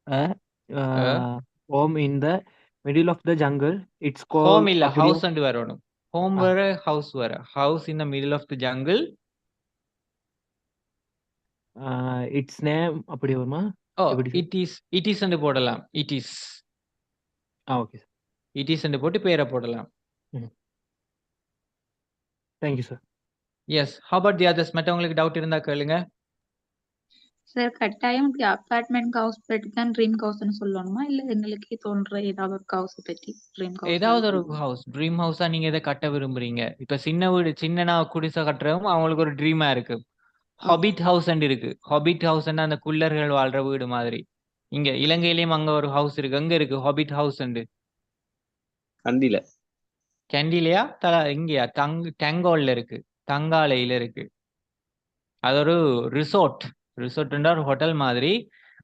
a home in the middle of the jungle. It's called home illa house and varanum. Home vara house vara. House in the middle of the jungle. Its name அப்படி வருமா? Oh, it is and போடலாம். It is. Okay. It is and போட்டு பேரை போடலாம். Thank you, sir. Yes. How about the others? மற்றவங்களுக்கு doubt இருந்தா கேளுங்க. Sir கட்டாயம் அபார்ட்மெண்ட் ஹவுஸ் பற்றி தான் ட்ரீம் ஹவுஸ்னு சொல்லணுமா இல்ல எங்களுக்கு தோன்ற ஏதாவது ஒரு ஹவுஸ் பற்றி ட்ரீம் ஹவுஸ் ஏதாவது ஒரு ஹவுஸ் ட்ரீம் ஹவுஸா நீங்க எதை கட்ட விரும்புறீங்க இப்ப சின்ன வீடு சின்னனா குடிசை கட்டுறவங்க அவங்களுக்கு ஒரு ட்ரீமா இருக்கு ஹாபிட் ஹவுஸ் இருக்கு ஹாபிட் ஹவுஸ் அந்த குள்ளர்கள் வாழ்ற வீடு மாதிரி இங்க இலங்கையிலயும் அங்க ஒரு ஹவுஸ் இருக்கு அங்க இருக்கு ஹாபிட் ஹவுஸ் கேண்டிலையா இங்கயா டங்கோல்ல இருக்கு தங்காலையில இருக்கு அது ஒரு ரிசோர்ட்ன்ற ஒரு ஹோட்டல் மாதிரி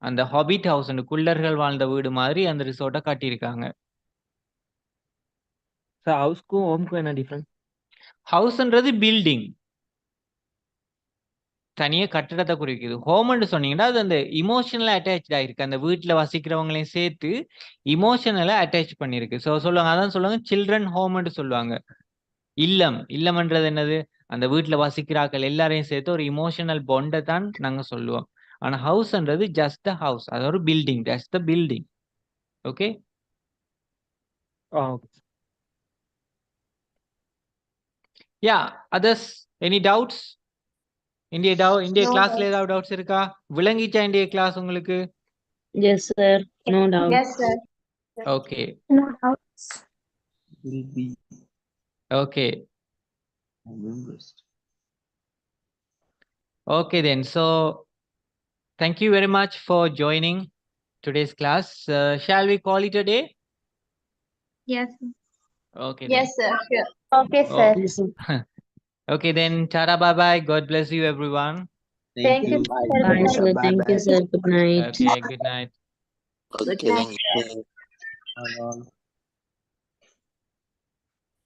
அந்த ஹாபிட் ஹவுஸ் குள்ளர்கள் வாழ்ந்த வீடு மாதிரி அந்த ரிசோர்ட்டை கட்டியிருக்காங்க சார் ஹவுஸ்க்கும் ஹோம்க்கும் என்ன டிஃபரன்ஸ் ஹவுஸ்ன்றது பில்டிங் தனியா கட்டடத்தை குறிக்குது ஹோம்னு சொன்னீங்கன்னா அது அந்த இமோஷனலா அட்டாச் ஆயிருக்கு அந்த வீட்டுல வசிக்கிறவங்களையும் சேர்த்து இமோஷனலா அட்டாச் பண்ணிருக்கு ஸோ சொல்லுவாங்க அதான் சொல்லுவாங்க சில்ட்ரன் ஹோம்னு சொல்லுவாங்க இல்லம்ன்றது என்னது அந்த வீட்டுல வசிக்கிறாக்கள் எல்லாரையும் சேர்த்து ஒரு இமோஷனல் பாண்டை தான் நாங்க சொல்லுவோம் ஆனா ஹவுஸ்ன்றது ஜஸ்ட் ஹவுஸ் அது ஒரு building just the building okay yeah others any doubts இந்திய கிளாஸ்ல ஏதாவது டவுட்ஸ் இருக்கா விளங்கிச்சா இந்திய கிளாஸ் உங்களுக்கு Yes, sir. No doubt. Yes, sir. Okay. No doubts. Will be. Okay. Okay then. So, thank you very much for joining today's class. Shall we call it a day? Yes. Okay. Yes, sir. Sure. Okay, sir. Okay then. Tara, bye bye. God bless you, everyone. Thank you. Bye, sir. Thank you, sir. Good night. Okay. Good night. Okay, thank you.